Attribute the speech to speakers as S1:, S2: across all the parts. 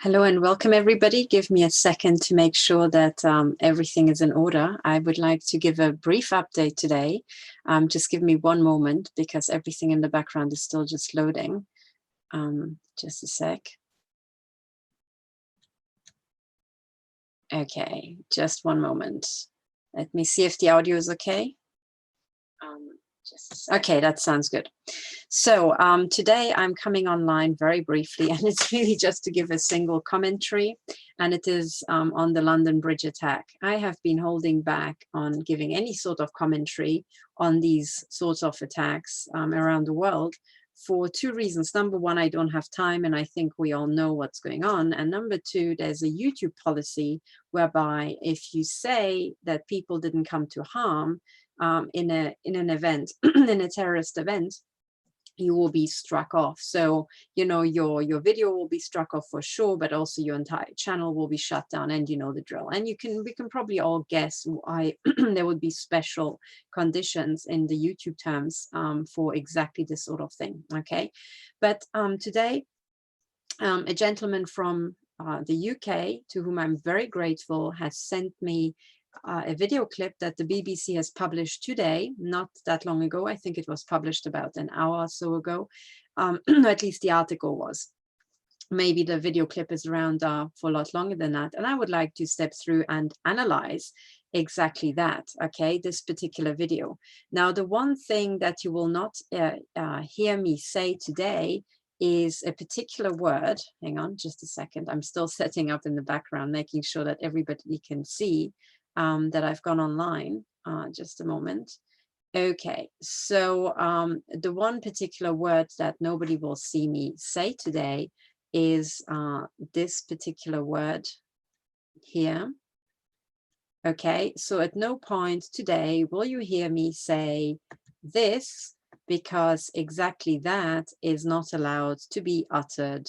S1: Hello and welcome everybody. Give me a second to make sure that everything is in order. I would like to give a brief update today. Just give me one moment because everything in the background is still just loading. Just a sec. Okay, just one moment. Let me see if the audio is okay. Okay, that sounds good. So today I'm coming online very briefly, and it's really just to give a single commentary, and it is on the London Bridge attack. I have been holding back on giving any sort of commentary on these sorts of attacks around the world for two reasons. Number one, I don't have time, and I think we all know what's going on. And number two, there's a YouTube policy whereby if you say that people didn't come to harm in an event, in a terrorist event, you will be struck off. So, you know, your video will be struck off for sure, but also your entire channel will be shut down, and you know the drill. And we can probably all guess why there would be special conditions in the YouTube terms for exactly this sort of thing. Okay, but today a gentleman from the UK, to whom I'm very grateful, has sent me a video clip that the BBC has published today, not that long ago. I think it was published about an hour or so ago. At least the article was. Maybe the video clip is around for a lot longer than that. And I would like to step through and analyze exactly that, okay, this particular video. Now, the one thing that you will not hear me say today is a particular word. Hang on just a second. I'm still setting up in the background, making sure that everybody can see that I've gone online. Just a moment. Okay, so the one particular word that nobody will see me say today is this particular word here. Okay, so at no point today will you hear me say this, because exactly that is not allowed to be uttered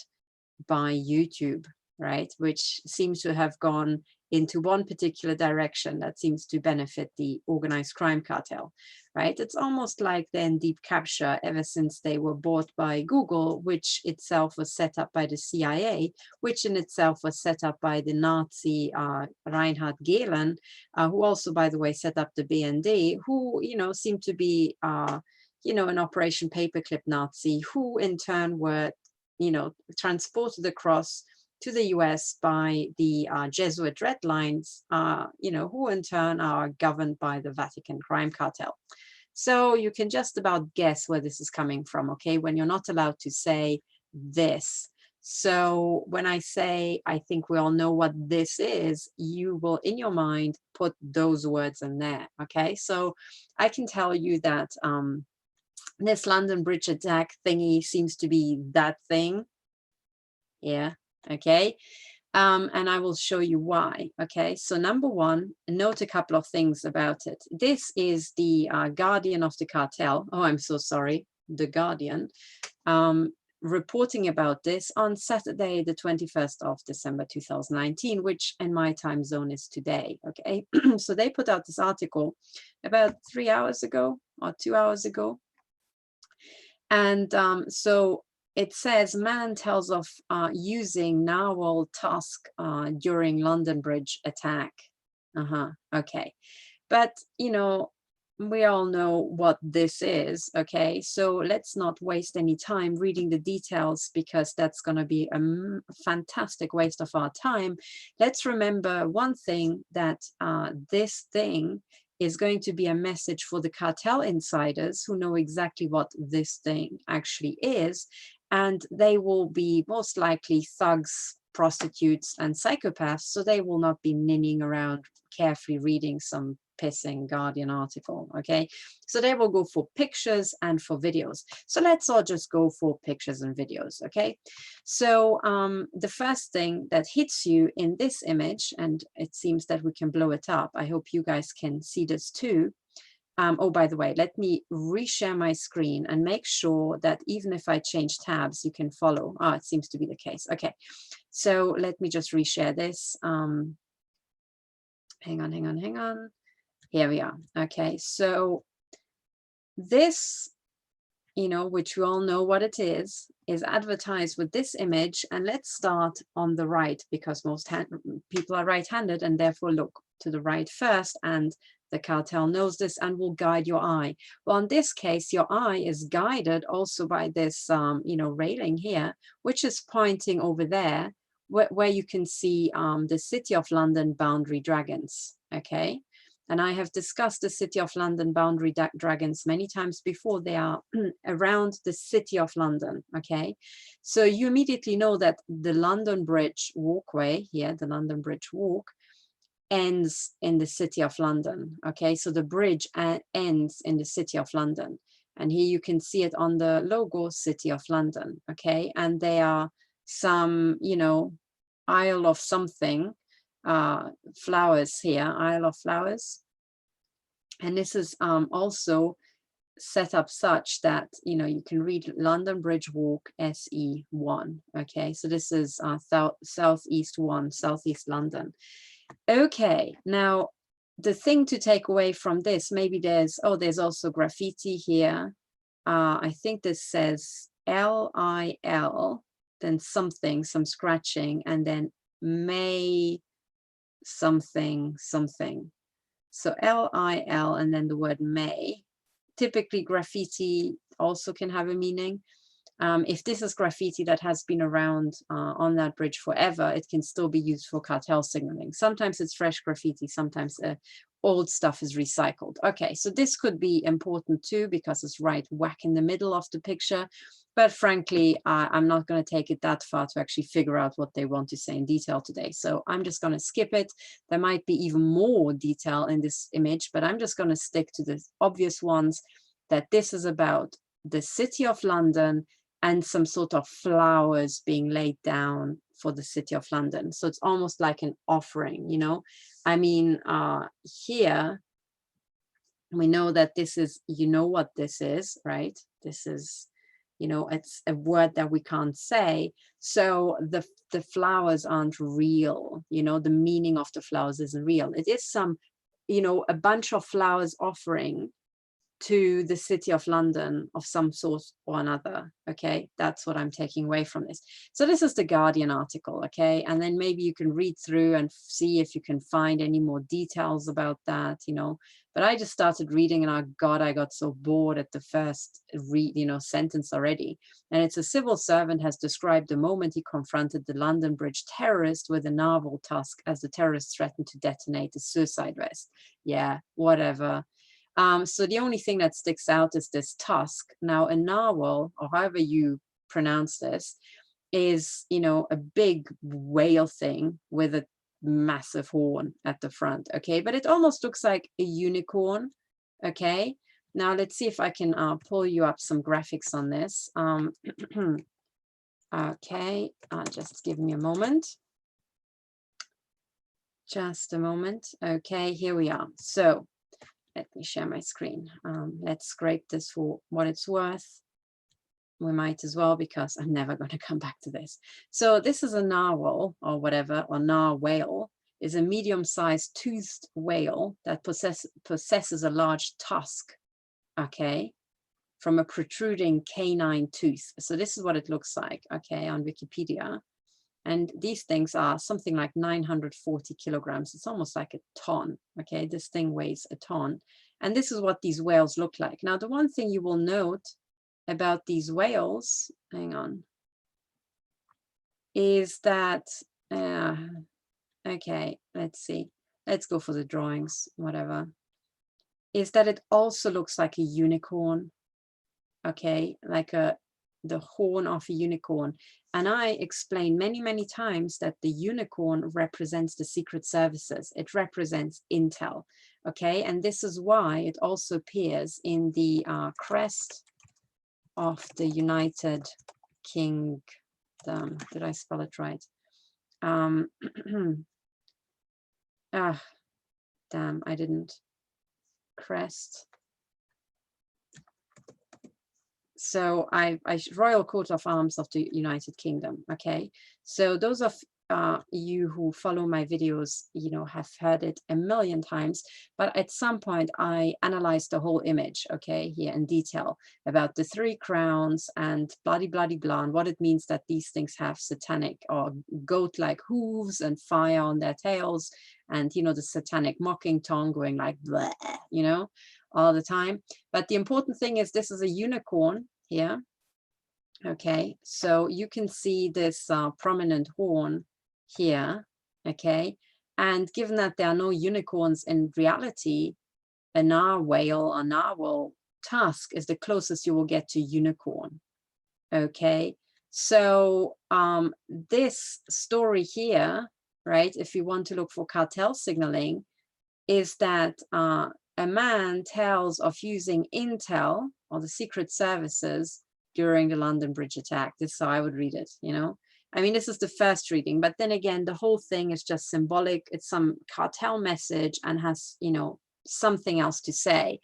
S1: by YouTube, right? Which seems to have gone into one particular direction that seems to benefit the organized crime cartel, right? It's almost like they're in deep capture ever since they were bought by Google, which itself was set up by the CIA, which in itself was set up by the Nazi Reinhard Gehlen, who also, by the way, set up the BND, who, you know, seemed to be, you know, an Operation Paperclip Nazi, who in turn were, you know, transported across to the US by the Jesuit Red Lines, you know, who in turn are governed by the Vatican crime cartel. So you can just about guess where this is coming from, okay, when you're not allowed to say this. So when I say, I think we all know what this is, you will, in your mind, put those words in there, okay? So I can tell you that this London Bridge attack thingy seems to be that thing. Yeah, okay. And I will show you why. Okay, so number one, note a couple of things about it. This is the Guardian of the cartel. Oh, I'm so sorry. The Guardian reporting about this on Saturday, the 21st of December, 2019, which in my time zone is today. Okay, so they put out this article about 3 hours ago or 2 hours ago. And so it says man tells of using narwhal tusk during London Bridge attack. Okay. But, you know, we all know what this is. Okay. So let's not waste any time reading the details, because that's going to be a fantastic waste of our time. Let's remember one thing, that this thing is going to be a message for the cartel insiders who know exactly what this thing actually is. And they will be most likely thugs, prostitutes, and psychopaths. So they will not be ninning around carefully reading some pissing Guardian article. Okay, so they will go for pictures and for videos. So let's all just go for pictures and videos. Okay, so the first thing that hits you in this image, and it seems that we can blow it up. I hope you guys can see this too. Oh, by the way, let me reshare my screen and make sure that even if I change tabs, you can follow. Oh, it seems to be the case. Okay, so let me just reshare this. Hang on. Here we are. Okay, so this you know, which we all know what it is advertised with this image. And let's start on the right, because most people are right-handed and therefore look to the right first, and the cartel knows this and will guide your eye. Well, in this case, your eye is guided also by this, you know, railing here, which is pointing over there, where you can see the City of London boundary dragons, okay? And I have discussed the City of London boundary dragons many times before. They are around the City of London, okay? So you immediately know that the London Bridge walkway here, the London Bridge walk, ends in the City of London, okay? So the bridge ends in the City of London. And here you can see it on the logo, City of London, okay? And they are some, you know, Isle of something, flowers here, Isle of Flowers. And this is also set up such that, you know, you can read London Bridge Walk SE1, okay? So this is Southeast 1, Southeast London. Okay, now the thing to take away from this, maybe there's also graffiti here. I think this says LIL, then something, some scratching, and then May something something. So LIL and then the word May. Typically graffiti also can have a meaning. If this is graffiti that has been around on that bridge forever, it can still be used for cartel signaling. Sometimes it's fresh graffiti, sometimes old stuff is recycled. Okay, so this could be important too, because it's right whack in the middle of the picture. But frankly, I'm not going to take it that far to actually figure out what they want to say in detail today. So I'm just going to skip it. There might be even more detail in this image, but I'm just going to stick to the obvious ones, that this is about the City of London and some sort of flowers being laid down for the City of London. So it's almost like an offering, you know. I mean, here we know that this is, you know what this is, right? This is, you know, it's a word that we can't say. So the flowers aren't real, you know, the meaning of the flowers isn't real. It is some, you know, a bunch of flowers offering to the City of London of some sort or another. Okay, that's what I'm taking away from this. So this is the Guardian article, okay, and then maybe you can read through and see if you can find any more details about that, you know. But I just started reading and oh God, I got so bored at the first sentence already. And it's a civil servant has described the moment he confronted the London Bridge terrorist with a narwhal tusk as the terrorist threatened to detonate a suicide vest. Yeah, whatever. So the only thing that sticks out is this tusk. Now, a narwhal, or however you pronounce this, is, you know, a big whale thing with a massive horn at the front, okay? But it almost looks like a unicorn, okay? Now, let's see if I can pull you up some graphics on this. Okay, just give me a moment. Just a moment. Okay, here we are. So, let me share my screen. Let's scrape this for what it's worth. We might as well, because I'm never going to come back to this. So this is a narwhal or whatever, or narwhal, is a medium-sized toothed whale that possesses a large tusk, okay, from a protruding canine tooth. So this is what it looks like, okay, on Wikipedia. And these things are something like 940 kilograms. It's almost like a ton, okay? This thing weighs a ton. And this is what these whales look like. Now, the one thing you will note about these whales, hang on, is that, okay, let's see. Let's go for the drawings, whatever. Is that it also looks like a unicorn, okay? Like the horn of a unicorn. And I explained many, many times that the unicorn represents the secret services. It represents intel, okay? And this is why it also appears in the crest of the United Kingdom. Did I spell it right? Damn, I didn't. Crest. So Royal Coat of Arms of the United Kingdom, okay? So those of you who follow my videos, you know, have heard it a million times, but at some point I analyzed the whole image, okay, here in detail about the 3 crowns and bloody blah, and what it means that these things have satanic or goat-like hooves and fire on their tails, and, you know, the satanic mocking tongue going like, bleh, you know, all the time. But the important thing is this is a unicorn here. Okay, so you can see this prominent horn here, okay, and given that there are no unicorns in reality, a narwhal or narwhal tusk is the closest you will get to unicorn. Okay, so this story here, right, if you want to look for cartel signaling, is that a man tells of using intel or the secret services during the London Bridge attack. This is how I would read it, you know. I mean, this is the first reading, but then again, the whole thing is just symbolic. It's some cartel message and has, you know, something else to say.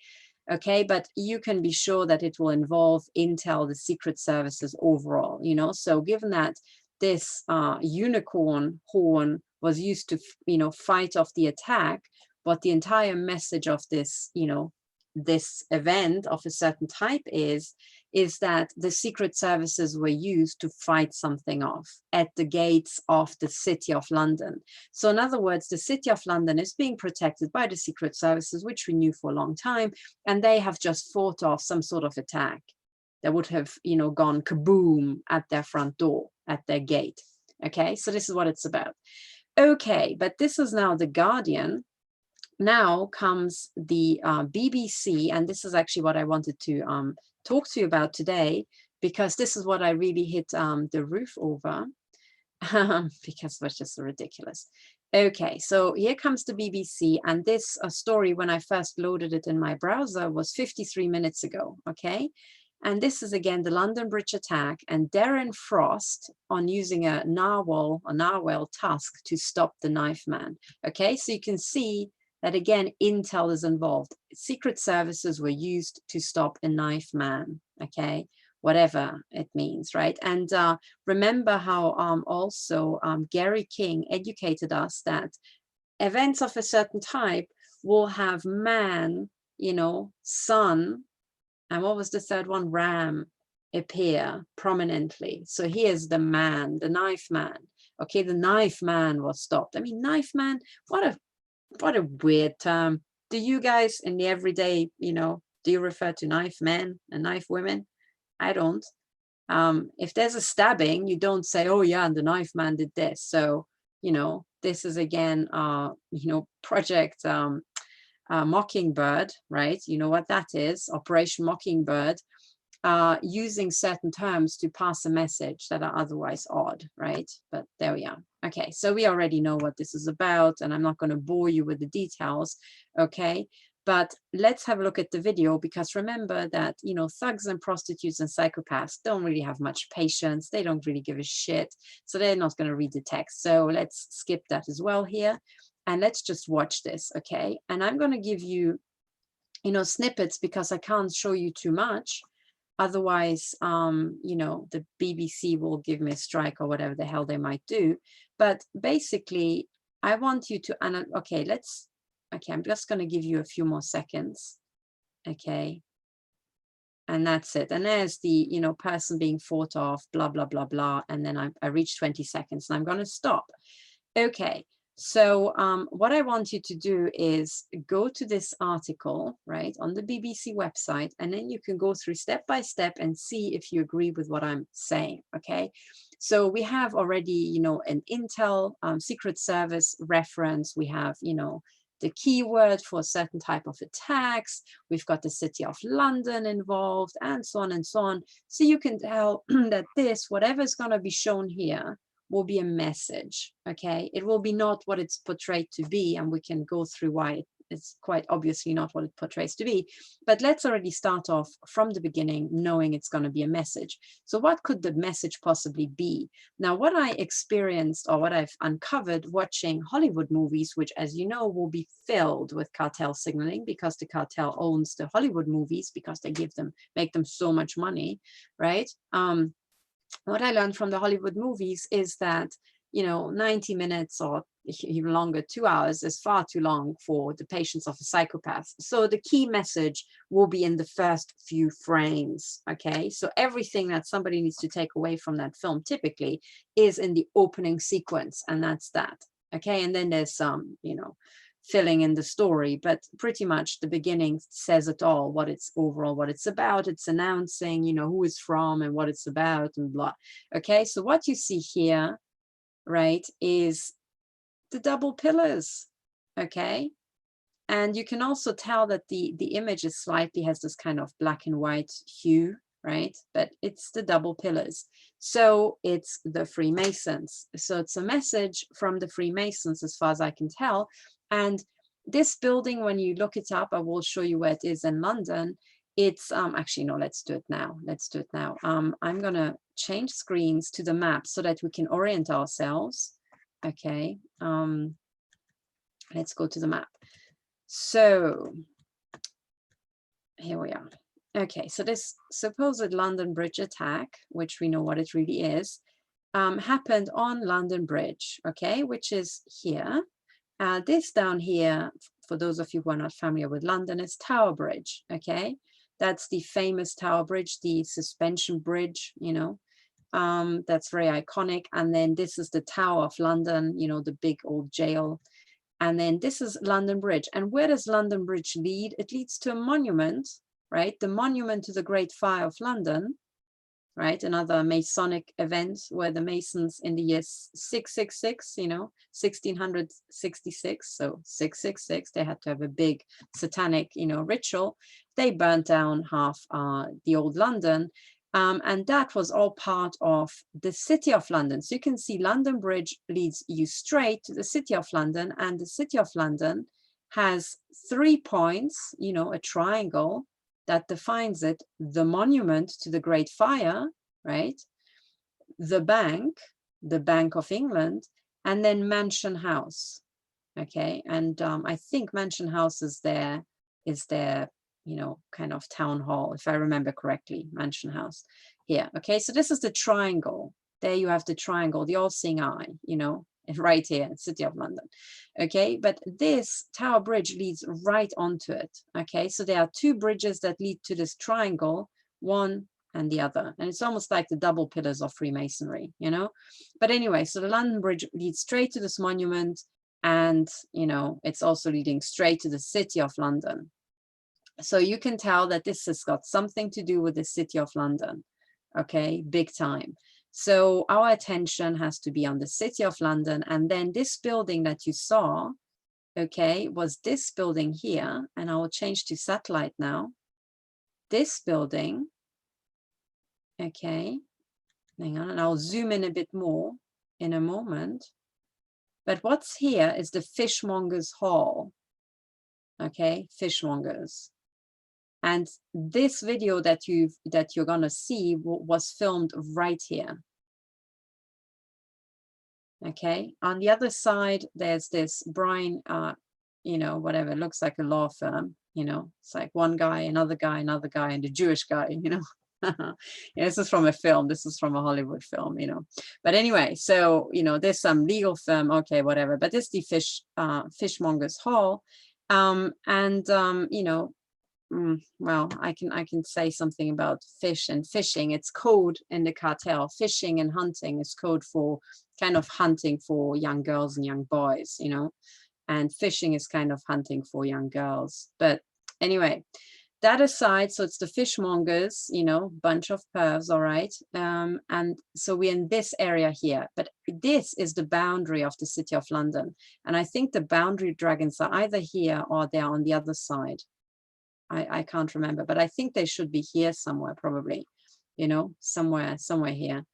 S1: Okay, but you can be sure that it will involve intel, the secret services overall, you know. So given that this unicorn horn was used to, you know, fight off the attack, but the entire message of this, you know, this event of a certain type is that the secret services were used to fight something off at the gates of the City of London. So in other words, the City of London is being protected by the secret services, which we knew for a long time, and they have just fought off some sort of attack that would have, you know, gone kaboom at their front door, at their gate. Okay, so this is what it's about. Okay, but this is now the Guardian. Now comes the BBC, and this is actually what I wanted to talk to you about today, because this is what I really hit the roof over, because it was just so ridiculous. Okay, so here comes the BBC, and this story, when I first loaded it in my browser, was 53 minutes ago, okay? And this is again the London Bridge attack and Darryn Frost on using a narwhal tusk to stop the knifeman. Okay, so you can see that again, intel is involved. Secret services were used to stop a knifeman, okay? Whatever it means, right? And remember how also Gary King educated us that events of a certain type will have man, you know, sun, and what was the third one? Ram appear prominently. So here's the man, the knife man. Okay, the knife man was stopped. I mean, knife man, what a weird term. Do you guys in the everyday, you know, do you refer to knife men and knife women? I don't. If there's a stabbing, you don't say, oh yeah, and the knife man did this. So, you know, this is again, you know, Project Mockingbird, right? You know what that is, Operation Mockingbird, using certain terms to pass a message that are otherwise odd, right? But there we are. Okay, so we already know what this is about, and I'm not going to bore you with the details, okay? But let's have a look at the video, because remember that, you know, thugs and prostitutes and psychopaths don't really have much patience. They don't really give a shit. So they're not going to read the text. So let's skip that as well here. And let's just watch this, okay? And I'm going to give you, you know, snippets, because I can't show you too much. Otherwise, you know, the BBC will give me a strike or whatever the hell they might do. But basically, I want you to, okay, I'm just going to give you a few more seconds. Okay. And that's it. And there's the, you know, person being fought off, blah, blah, blah, blah. And then I reach 20 seconds and I'm going to stop. Okay. So what I want you to do is go to this article, right, on the BBC website, and then you can go through step by step and see if you agree with what I'm saying, okay? So we have already, you know, an Intel Secret Service reference. We have, you know, the keyword for a certain type of attacks. We've got the City of London involved, and so on and so on. So you can tell that this, whatever is going to be shown here, will be a message, okay? It will be not what it's portrayed to be, and we can go through why it's quite obviously not what it portrays to be. But let's already start off from the beginning knowing it's going to be a message. So what could the message possibly be? Now, what I experienced, or what I've uncovered watching Hollywood movies, which, as you know, will be filled with cartel signaling, because the cartel owns the Hollywood movies, because they make them so much money, right? What I learned from the Hollywood movies is that you know, 90 minutes or even longer, 2 hours is far too long for the patience of a psychopath. So the key message will be in the first few frames. Okay, so everything that somebody needs to take away from that film typically is in the opening sequence, and that's that. Okay, and then there's some, you know, filling in the story, but pretty much the beginning says it all, what it's overall, what it's about. It's announcing, you know, who it's from and what it's about and blah. Okay, so what you see here, right, is the double pillars. Okay, and you can also tell that the image is slightly has this kind of black and white hue, right? But it's the double pillars. So it's the Freemasons. So it's a message from the Freemasons as far as I can tell. And this building, when you look it up, I will show you where it is in London. It's actually, no, let's do it now. Let's do it now. I'm going to change screens to the map so that we can orient ourselves. Okay. Let's go to the map. So here we are. Okay, so this supposed London Bridge attack, which we know what it really is, happened on London Bridge, okay, which is here. This down here, for those of you who are not familiar with London, is Tower Bridge, okay? That's the famous Tower Bridge, the suspension bridge, you know, that's very iconic. And then this is the Tower of London, you know, the big old jail. And then this is London Bridge. And where does London Bridge lead? It leads to a monument, right? The monument to the Great Fire of London, right? Another Masonic event where the Masons in the year 666, you know, 1666, so 666, they had to have a big satanic, you know, ritual. They burnt down half the old London. And that was all part of the City of London. So you can see London Bridge leads you straight to the City of London, and the City of London has 3 points, you know, a triangle that defines it: the monument to the Great Fire, right? The Bank of England, and then Mansion House. Okay, and I think Mansion House is their you know, kind of town hall, if I remember correctly, Mansion House here. Okay, so this is the triangle. There you have the triangle, the all-seeing eye, you know, right here, City of London. Okay, but this Tower Bridge leads right onto it. Okay, so there are 2 bridges that lead to this triangle, one and the other, and it's almost like the double pillars of Freemasonry, you know. But anyway, so the London Bridge leads straight to this monument, and you know, it's also leading straight to the City of London. So you can tell that this has got something to do with the City of London, okay, big time. So our attention has to be on the City of London. And then this building that you saw, okay, was this building here. And I will change to satellite now. This building, okay, hang on, and I'll zoom in a bit more in a moment. But what's here is the Fishmongers Hall, okay, fishmongers. And this video that you're gonna see was filmed right here. Okay, on the other side, there's this Brian, you know, whatever, it looks like a law firm, you know, it's like one guy, another guy, and a Jewish guy, you know. Yeah, this is from a film, this is from a Hollywood film, you know. But anyway, so, you know, there's some legal firm, okay, whatever, but this is the Fishmongers Hall. You know, well, I can say something about fish and fishing. It's code in the cartel. Fishing and hunting is code for kind of hunting for young girls and young boys, you know, and fishing is kind of hunting for young girls. But anyway, that aside, so it's the fishmongers, you know, bunch of pervs, all right. And so we're in this area here, but this is the boundary of the City of London. And I think the boundary dragons are either here or they're on the other side. I can't remember, but I think they should be here somewhere, probably, you know, somewhere here,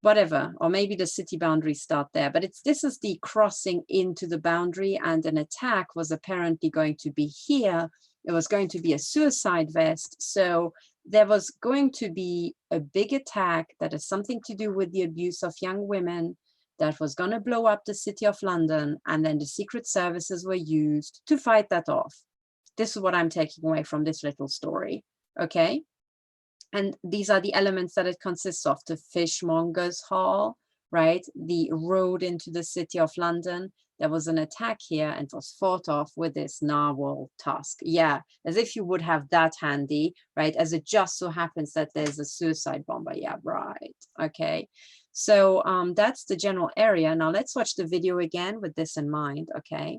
S1: whatever, or maybe the city boundaries start there. But this is the crossing into the boundary, and an attack was apparently going to be here. It was going to be a suicide vest. So there was going to be a big attack that has something to do with the abuse of young women that was going to blow up the City of London, and then the secret services were used to fight that off. This is what I'm taking away from this little story, okay? And these are the elements that it consists of: the Fishmongers Hall, right? The road into the city of London. There was an attack here and was fought off with this narwhal tusk. Yeah, as if you would have that handy, right? As it just so happens that there's a suicide bomber. Yeah, right. Okay. So that's the general area. Now let's watch the video again with this in mind. Okay.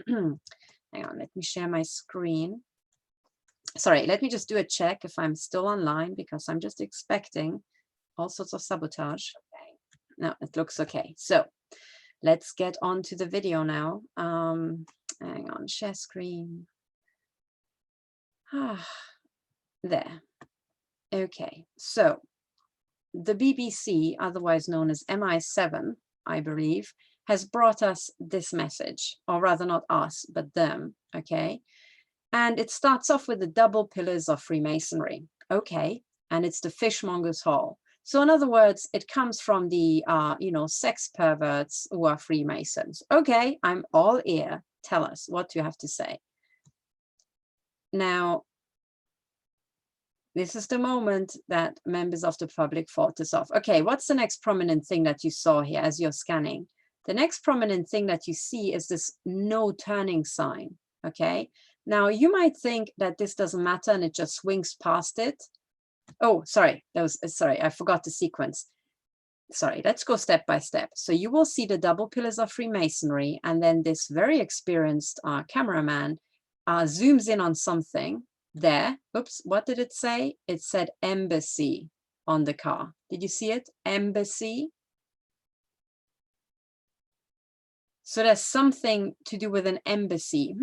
S1: Hang on, let me share my screen. Sorry, let me just do a check if I'm still online, because I'm just expecting all sorts of sabotage. Okay. No, it looks okay. So let's get on to the video now. Hang on, share screen. There. Okay, so the BBC, otherwise known as MI7, I believe, has brought us this message, or rather not us, but them, okay? And it starts off with the double pillars of Freemasonry, okay? And it's the fishmonger's hall. So in other words, it comes from the, sex perverts who are Freemasons. Okay, I'm all ear. Tell us what you have to say. Now, this is the moment that members of the public fought this off. Okay, what's the next prominent thing that you saw here as you're scanning? The next prominent thing that you see is this no turning sign, okay? Now, you might think that this doesn't matter and it just swings past it. Oh, sorry, I forgot the sequence. Sorry, let's go step by step. So you will see the double pillars of Freemasonry, and then this very experienced cameraman zooms in on something there. Oops, what did it say? It said embassy on the car. Did you see it? Embassy. So there's something to do with an embassy.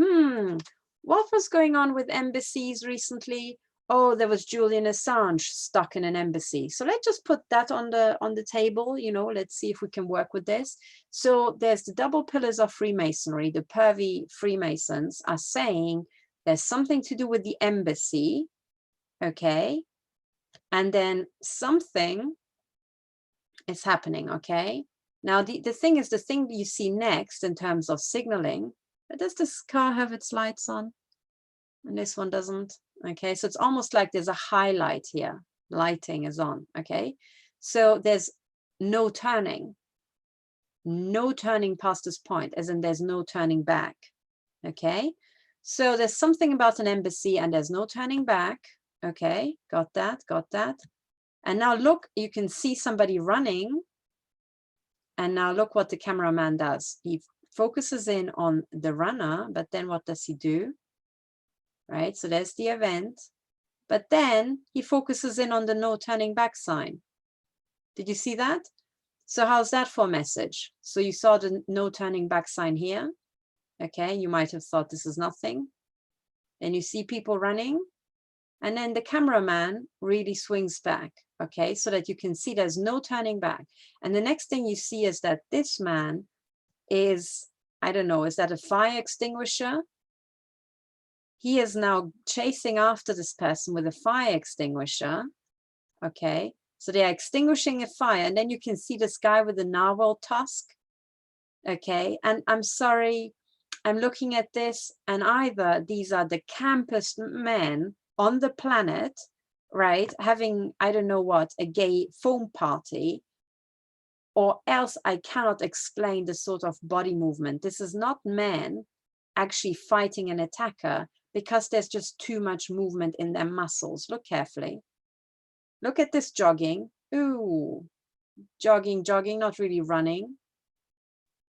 S1: What was going on with embassies recently? Oh, there was Julian Assange stuck in an embassy. So let's just put that on the table, let's see if we can work with this. So there's the double pillars of Freemasonry. The pervy Freemasons are saying there's something to do with the embassy, okay? And then something is happening, okay? Now, the thing is, the thing you see next in terms of signaling, does this car have its lights on? And this one doesn't. Okay, so it's almost like there's a highlight here. Lighting is on, okay? So there's no turning past this point, as in there's no turning back, okay? So there's something about an embassy and there's no turning back, okay? Got that. And now look, you can see somebody running. And now look what the cameraman does. He focuses in on the runner, but then what does he do? Right, so there's the event, but then he focuses in on the no turning back sign. Did you see that? So how's that for a message? So you saw the no turning back sign here. Okay, you might have thought this is nothing. Then you see people running, and then the cameraman really swings back. Okay, so that you can see there's no turning back. And the next thing you see is that this man is, I don't know, is that a fire extinguisher? He is now chasing after this person with a fire extinguisher. Okay, so they are extinguishing a fire, and then you can see this guy with the narwhal tusk. Okay, and I'm sorry, I'm looking at this, and either these are the campest men on the planet, right, having, I don't know what, a gay foam party, or else I cannot explain the sort of body movement. This is not men actually fighting an attacker, because there's just too much movement in their muscles. Look carefully. Look at this jogging. Ooh, jogging, not really running.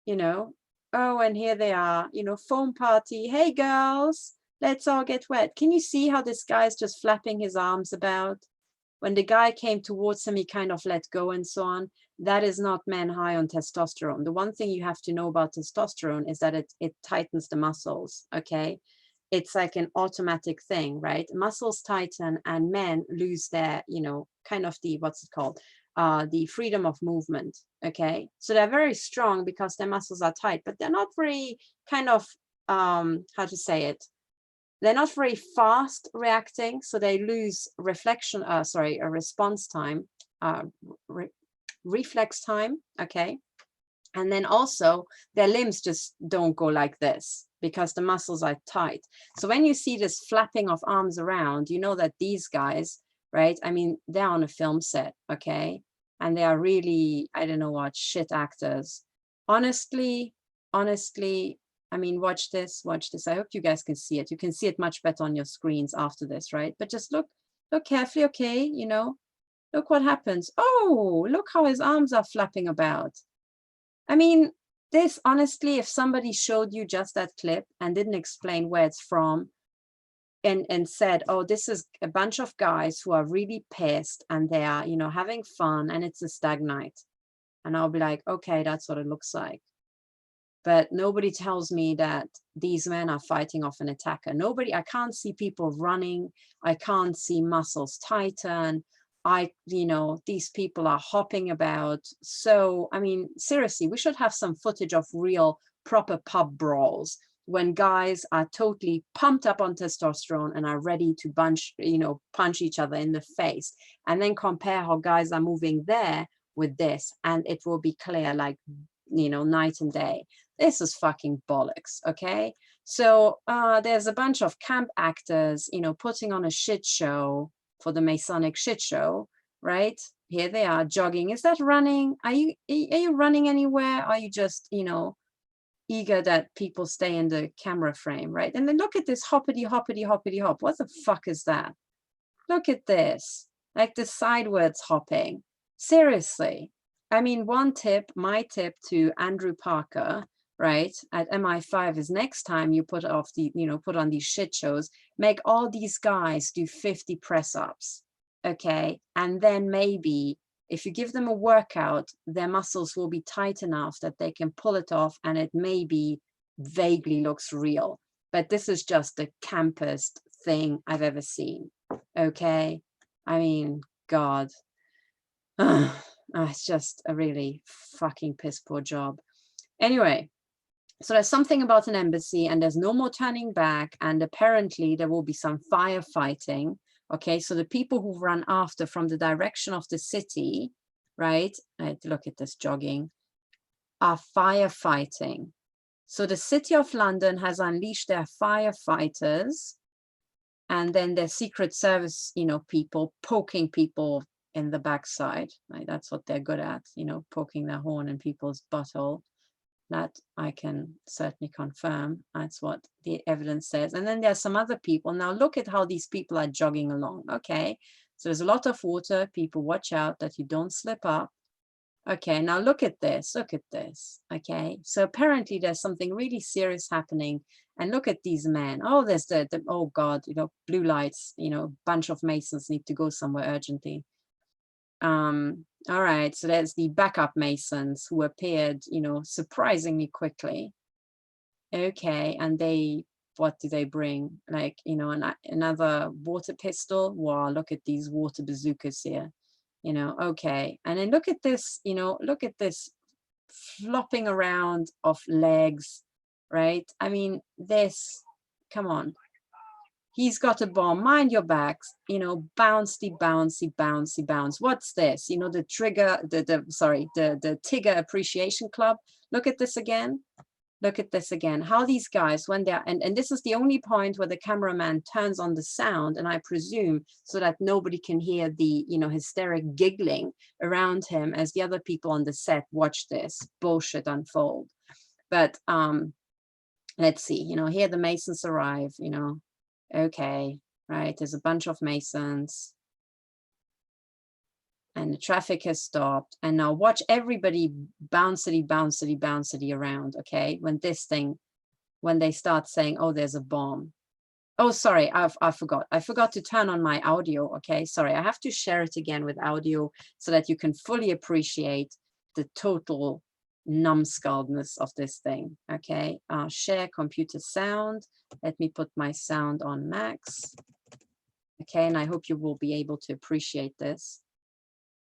S1: Oh, and here they are, foam party. Hey, girls, let's all get wet. Can you see how this guy's just flapping his arms about? When the guy came towards him, he kind of let go and so on. That is not men high on testosterone. The one thing you have to know about testosterone is that it tightens the muscles, okay? It's like an automatic thing, right? Muscles tighten and men lose their, kind of the, what's it called? The freedom of movement, okay? So they're very strong because their muscles are tight, but they're not very kind of, how to say it? They're not very fast reacting, so they lose a response time, reflex time, okay? And then also their limbs just don't go like this because the muscles are tight. So when you see this flapping of arms around, you know that these guys, right? I mean, they're on a film set, okay? and they are really, I don't know what, shit actors. Honestly, I mean, watch this. I hope you guys can see it. You can see it much better on your screens after this, right? But just look carefully, okay? You know, look what happens. Oh, look how his arms are flapping about. I mean, this, honestly, if somebody showed you just that clip and didn't explain where it's from, and said, oh, this is a bunch of guys who are really pissed and they are, you know, having fun and it's a stag night. And I'll be like, okay, that's what it looks like. But nobody tells me that these men are fighting off an attacker. I can't see people running. I can't see muscles tighten. You know, these people are hopping about. So, I mean, seriously, we should have some footage of real proper pub brawls when guys are totally pumped up on testosterone and are ready to punch each other in the face, and then compare how guys are moving there with this, and it will be clear, like, you know, night and day. This is fucking bollocks, okay? So there's a bunch of camp actors, you know, putting on a shit show for the Masonic shit show, right? Here they are jogging. Is that running? Are you running anywhere? Are you just, you know, eager that people stay in the camera frame, right? And then look at this hoppity, hoppity, hoppity, hop. What the fuck is that? Look at this, like the sideways hopping. Seriously. I mean, my tip to Andrew Parker, right, at MI5 is next time you put on these shit shows, make all these guys do 50 press-ups, okay? And then maybe if you give them a workout, their muscles will be tight enough that they can pull it off and it maybe vaguely looks real. But this is just the campest thing I've ever seen, okay? I mean, God. It's just a really fucking piss poor job. Anyway, so there's something about an embassy and there's no more turning back, and apparently there will be some firefighting. Okay, so the people who run after from the direction of the city, right? Look at this jogging, are firefighting. So the city of London has unleashed their firefighters, and then their Secret Service, you know, people poking people in the backside. Right? That's what they're good at, you know, poking their horn in people's butthole. That I can certainly confirm. That's what the evidence says. And then there's some other people. Now look at how these people are jogging along. Okay, so there's a lot of water. People, watch out that you don't slip up. Okay, now look at this. Look at this. Okay, so apparently there's something really serious happening. And look at these men. Oh, there's the oh God, you know, blue lights. You know, bunch of Masons need to go somewhere urgently. All right, so there's the backup Masons who appeared, you know, surprisingly quickly. Okay, and what do they bring? Like, you know, another water pistol. Wow, look at these water bazookas here. You know, okay. And then look at this, you know, look at this flopping around of legs, right? I mean, this, come on. He's got a bomb, mind your backs, you know, bouncy, bouncy, bouncy, bounce. What's this? You know, the Tigger Appreciation Club. Look at this again. Look at this again. How these guys, when they're, and this is the only point where the cameraman turns on the sound, and I presume so that nobody can hear the, you know, hysteric giggling around him as the other people on the set watch this bullshit unfold. But let's see, you know, here the Masons arrive, you know. Okay, right, there's a bunch of Masons and the traffic has stopped, and now watch everybody bouncity bouncity bouncity around. Okay, when they start saying, oh, there's a bomb. Oh, sorry, I forgot to turn on my audio. Okay, sorry, I have to share it again with audio so that you can fully appreciate the total numbskulldness of this thing. Okay, share computer sound. Let me put my sound on max. Okay, and I hope you will be able to appreciate this.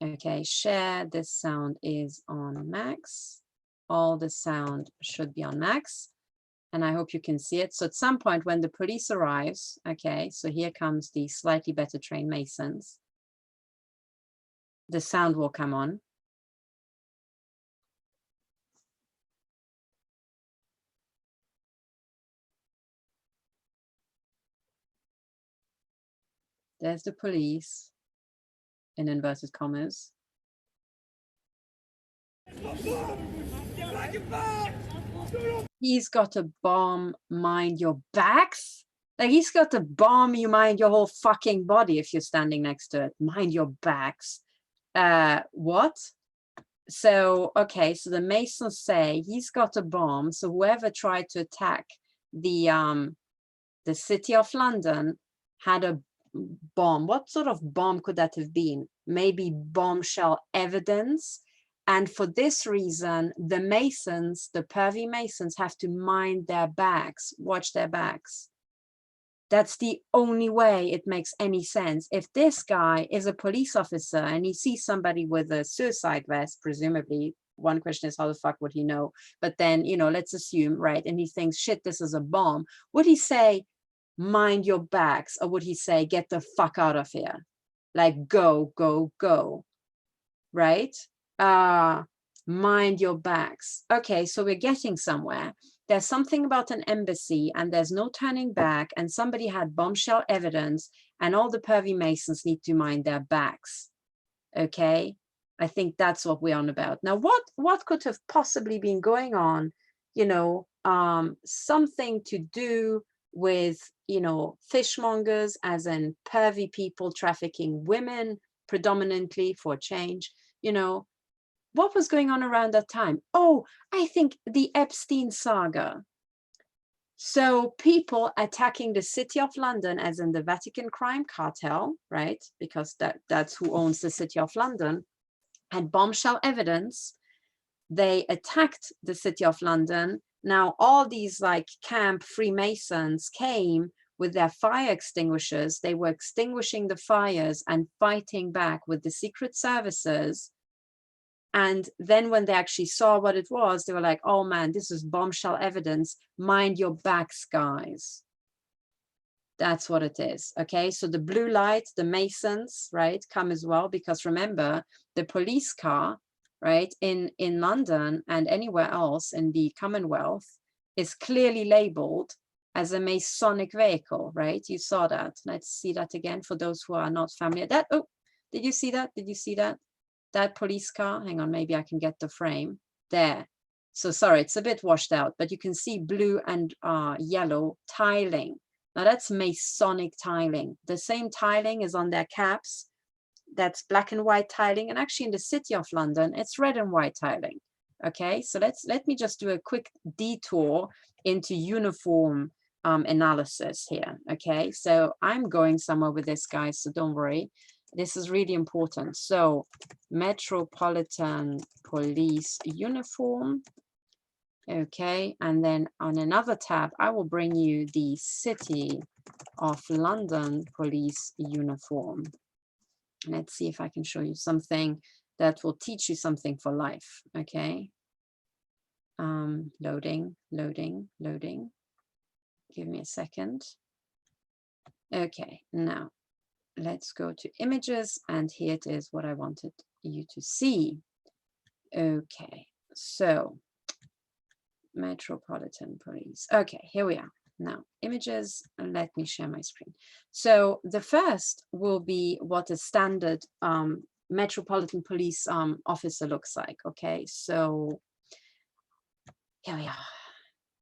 S1: Okay, share, this sound is on max. All the sound should be on max. And I hope you can see it. So at some point when the police arrives, okay, so here comes the slightly better trained Masons. The sound will come on. There's the police, in inverted commas. He's got a bomb, mind your backs. Like he's got a bomb, you mind your whole fucking body if you're standing next to it. Mind your backs. What? So, okay, so the Masons say he's got a bomb. So whoever tried to attack the city of London had a bomb. What sort of bomb could that have been? Maybe bombshell evidence. And for this reason, the Masons, the pervy Masons, have to mind their backs, watch their backs. That's the only way it makes any sense. If this guy is a police officer and he sees somebody with a suicide vest, presumably, one question is how the fuck would he know? But then, you know, let's assume, right? And he thinks, shit, this is a bomb. Would he say, mind your backs? Or would he say, get the fuck out of here? Like, go, go, go, right? Mind your backs. Okay, so we're getting somewhere. There's something about an embassy and there's no turning back, and somebody had bombshell evidence, and all the pervy Masons need to mind their backs. Okay, I think that's what we're on about. Now, what could have possibly been going on? You know, something to do with, you know, fishmongers, as in pervy people trafficking women predominantly for change, you know. What was going on around that time? Oh, I think the Epstein saga. So people attacking the city of London, as in the Vatican crime cartel, right? Because that's who owns the city of London, had bombshell evidence. They attacked the city of London. Now, all these like camp Freemasons came with their fire extinguishers. They were extinguishing the fires and fighting back with the secret services. And then when they actually saw what it was, they were like, oh man, this is bombshell evidence. Mind your backs, guys. That's what it is. Okay, so the blue light, the Masons, right, come as well, because remember, the police car, right, in London and anywhere else in the Commonwealth is clearly labeled as a Masonic vehicle, right? You saw that. Let's see that again for those who are not familiar. That, oh, did you see that? Did you see that? That police car, hang on, maybe I can get the frame there. So sorry, it's a bit washed out, but you can see blue and yellow tiling. Now that's Masonic tiling. The same tiling is on their caps. That's black and white tiling. And actually in the city of London, it's red and white tiling. Okay, so let me just do a quick detour into uniform analysis here. Okay, so I'm going somewhere with this, guys, so don't worry. This is really important. So Metropolitan Police uniform. Okay, and then on another tab, I will bring you the City of London Police uniform. Let's see if I can show you something that will teach you something for life. Okay. Loading. Give me a second. Okay, now let's go to images, and here it is what I wanted you to see. Okay, so Metropolitan Police. Okay, here we are. Now, images, and let me share my screen. So the first will be what a standard Metropolitan Police officer looks like. Okay, so here we are.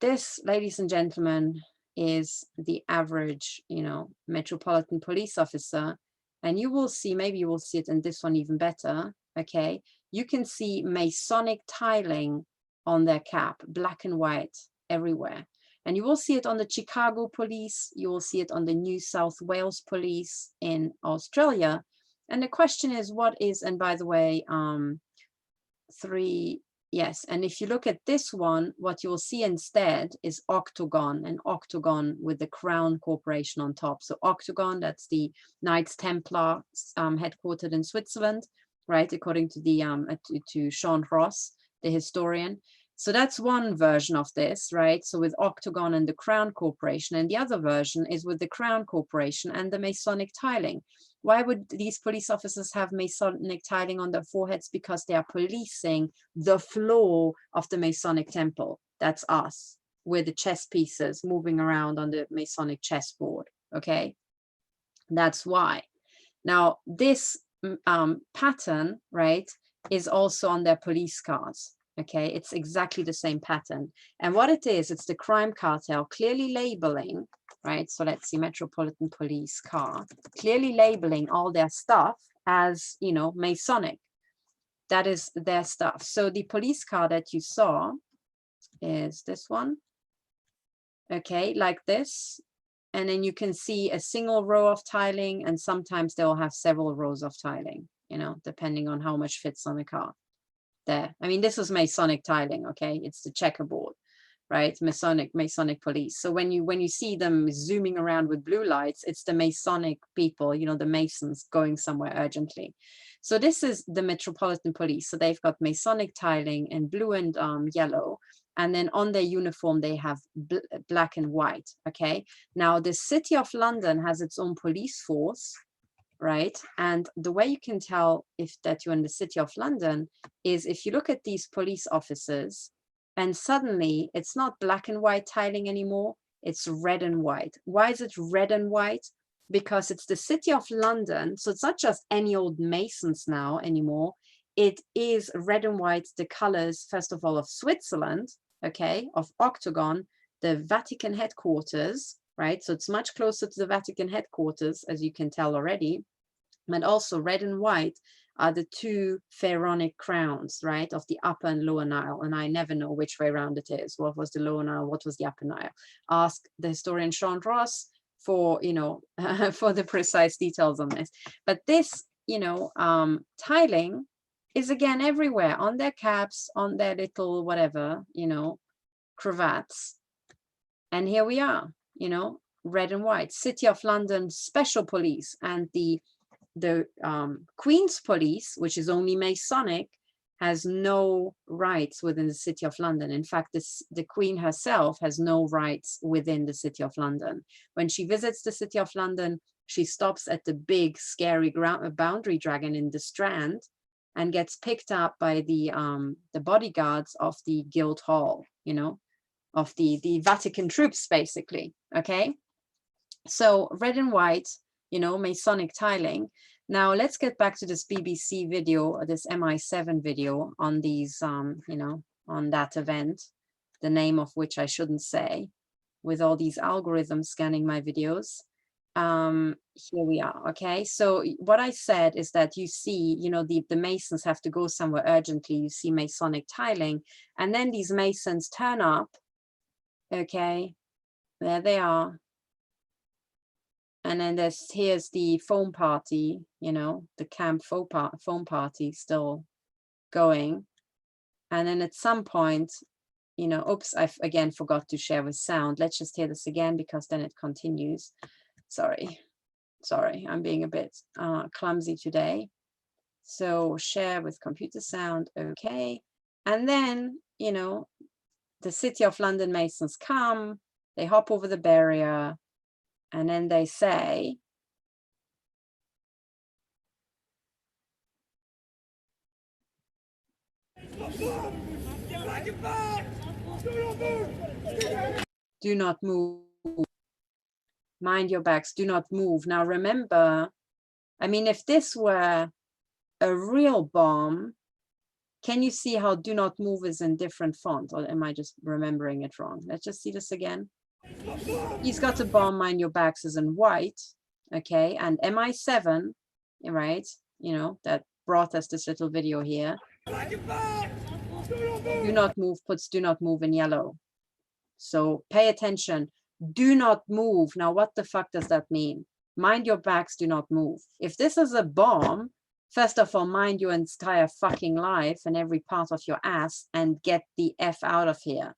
S1: This, ladies and gentlemen, is the average, you know, Metropolitan Police officer. And you will see, maybe you will see it in this one even better. Okay, you can see Masonic tiling on their cap, black and white everywhere. And you will see it on the Chicago Police. You will see it on the New South Wales Police in Australia. And the question is, what is, and by the way, yes, and if you look at this one, what you will see instead is octagon, an octagon with the Crown Corporation on top. So octagon, that's the Knights Templar headquartered in Switzerland, right? According to the to Sean Ross, the historian. So that's one version of this, right? So with octagon and the Crown Corporation, and the other version is with the Crown Corporation and the Masonic tiling. Why would these police officers have Masonic tiling on their foreheads? Because they are policing the floor of the Masonic temple. That's us. We're the chess pieces moving around on the Masonic chessboard, okay? That's why. Now, this pattern, right, is also on their police cars. Okay, it's exactly the same pattern. And what it is, it's the crime cartel clearly labeling, right? So let's see, Metropolitan Police car, clearly labeling all their stuff as, you know, Masonic. That is their stuff. So the police car that you saw is this one. Okay, like this. And then you can see a single row of tiling, and sometimes they'll have several rows of tiling, you know, depending on how much fits on the car. There, I mean, this is Masonic tiling. Okay, it's the checkerboard, right? Masonic police. So when you see them zooming around with blue lights, it's the Masonic people, you know, the Masons going somewhere urgently. So this is the Metropolitan Police. So they've got Masonic tiling in blue and yellow, and then on their uniform they have black and white. Okay, now the City of London has its own police force, right? And the way you can tell if that you're in the City of London is if you look at these police officers, and suddenly it's not black and white tiling anymore, it's red and white. Why is it red and white? Because it's the City of London. So it's not just any old Masons now anymore. It is red and white, the colors, first of all, of Switzerland, okay, of Octagon, the Vatican headquarters, right? So it's much closer to the Vatican headquarters, as you can tell already. And also red and white are the two pharaonic crowns, right, of the Upper and Lower Nile. And I never know which way around it is. What was the Lower Nile? What was the Upper Nile? Ask the historian Sean Ross for, you know, for the precise details on this. But this, you know, tiling is again everywhere, on their caps, on their little whatever, you know, cravats. And here we are, you know, red and white. City of London Special Police and the Queen's Police, which is only Masonic, has no rights within the City of London. In fact, the Queen herself has no rights within the City of London. When she visits the City of London, she stops at the big, scary boundary dragon in the Strand and gets picked up by the bodyguards of the Guildhall, you know, of the Vatican troops, basically. Okay, so red and white, you know, Masonic tiling. Now let's get back to this BBC video, this MI7 video on these, you know, on that event, the name of which I shouldn't say, with all these algorithms scanning my videos. Here we are. Okay, so what I said is that you see, you know, the Masons have to go somewhere urgently. You see Masonic tiling, and then these Masons turn up. Okay, there they are. And then here's the foam party, you know, the camp foam party still going. And then at some point, you know, oops, I again forgot to share with sound. Let's just hear this again, because then it continues. Sorry, I'm being a bit clumsy today. So share with computer sound, okay. And then, you know, the City of London Masons come, they hop over the barrier, and then they say, do not move. Mind your backs, do not move. Now remember, I mean, if this were a real bomb, can you see how do not move is in different font? Or am I just remembering it wrong? Let's just see this again. He's got a bomb, mind your backs is in white. Okay, and MI7, right, you know, that brought us this little video here. Do not move puts do not move in yellow. So pay attention. Do not move. Now, what the fuck does that mean? Mind your backs, do not move. If this is a bomb, first of all, mind your entire fucking life and every part of your ass and get the F out of here.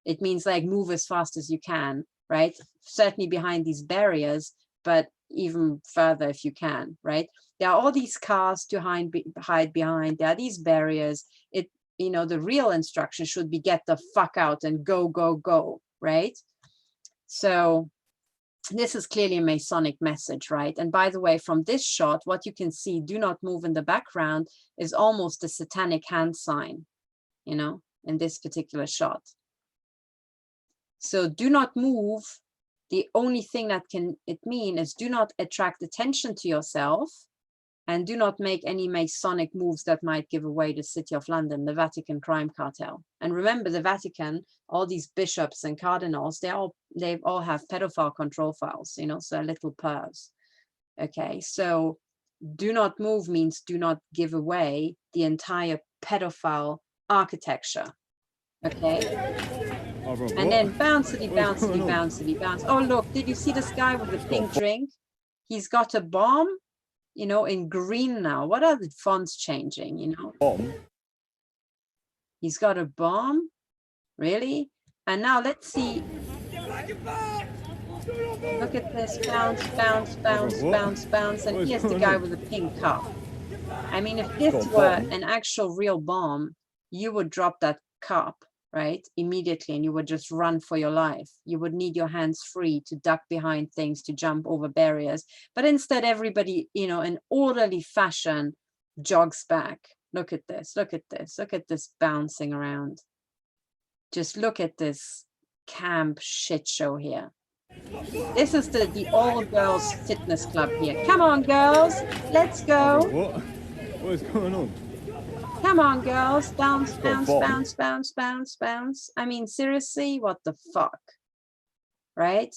S1: It means like move as fast as you can, right? Certainly behind these barriers, but even further if you can, right? There are all these cars to hide behind. There are these barriers. It, you know, the real instruction should be get the fuck out and go, go, go, right? So this is clearly a Masonic message, right? And by the way, from this shot, what you can see, do not move in the background, is almost a satanic hand sign, you know, in this particular shot. So do not move. The only thing that can it mean is do not attract attention to yourself, And do not make any Masonic moves that might give away the City of London, the Vatican crime cartel. And remember, the Vatican, all these bishops and cardinals, they all have pedophile control files, you know, so little pervs. Okay, so do not move means do not give away the entire pedophile architecture. Okay. And then bouncy, bouncy, bouncy, bounce. Oh, look, did you see this guy with the pink drink? He's got a bomb, you know, in green now. What are the fonts changing, you know?
S2: Bomb?
S1: He's got a bomb? Really? And now let's see. Look at this, bounce, bounce, bounce, bounce, bounce. And here's the guy with the pink cup. I mean, if this were an actual real bomb, you would drop that cup, right, immediately, and you would just run for your life. You would need your hands free to duck behind things, to jump over barriers. But instead, everybody, you know, in orderly fashion, jogs back. Look at this, look at this, look at this bouncing around. Just look at this camp shit show here. This is the all-girls fitness club here. Come on, girls, let's go.
S2: What is going on?
S1: Come on, girls, bounce, bounce, bounce, bounce, bounce, bounce. I mean, seriously, what the fuck, right?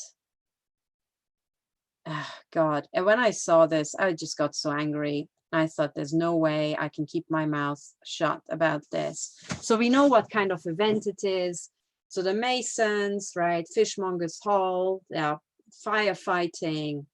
S1: Oh, God. And when I saw this, I just got so angry. I thought, there's no way I can keep my mouth shut about this. So we know what kind of event it is. So the Masons, right, Fishmonger's Hall, they are firefighting,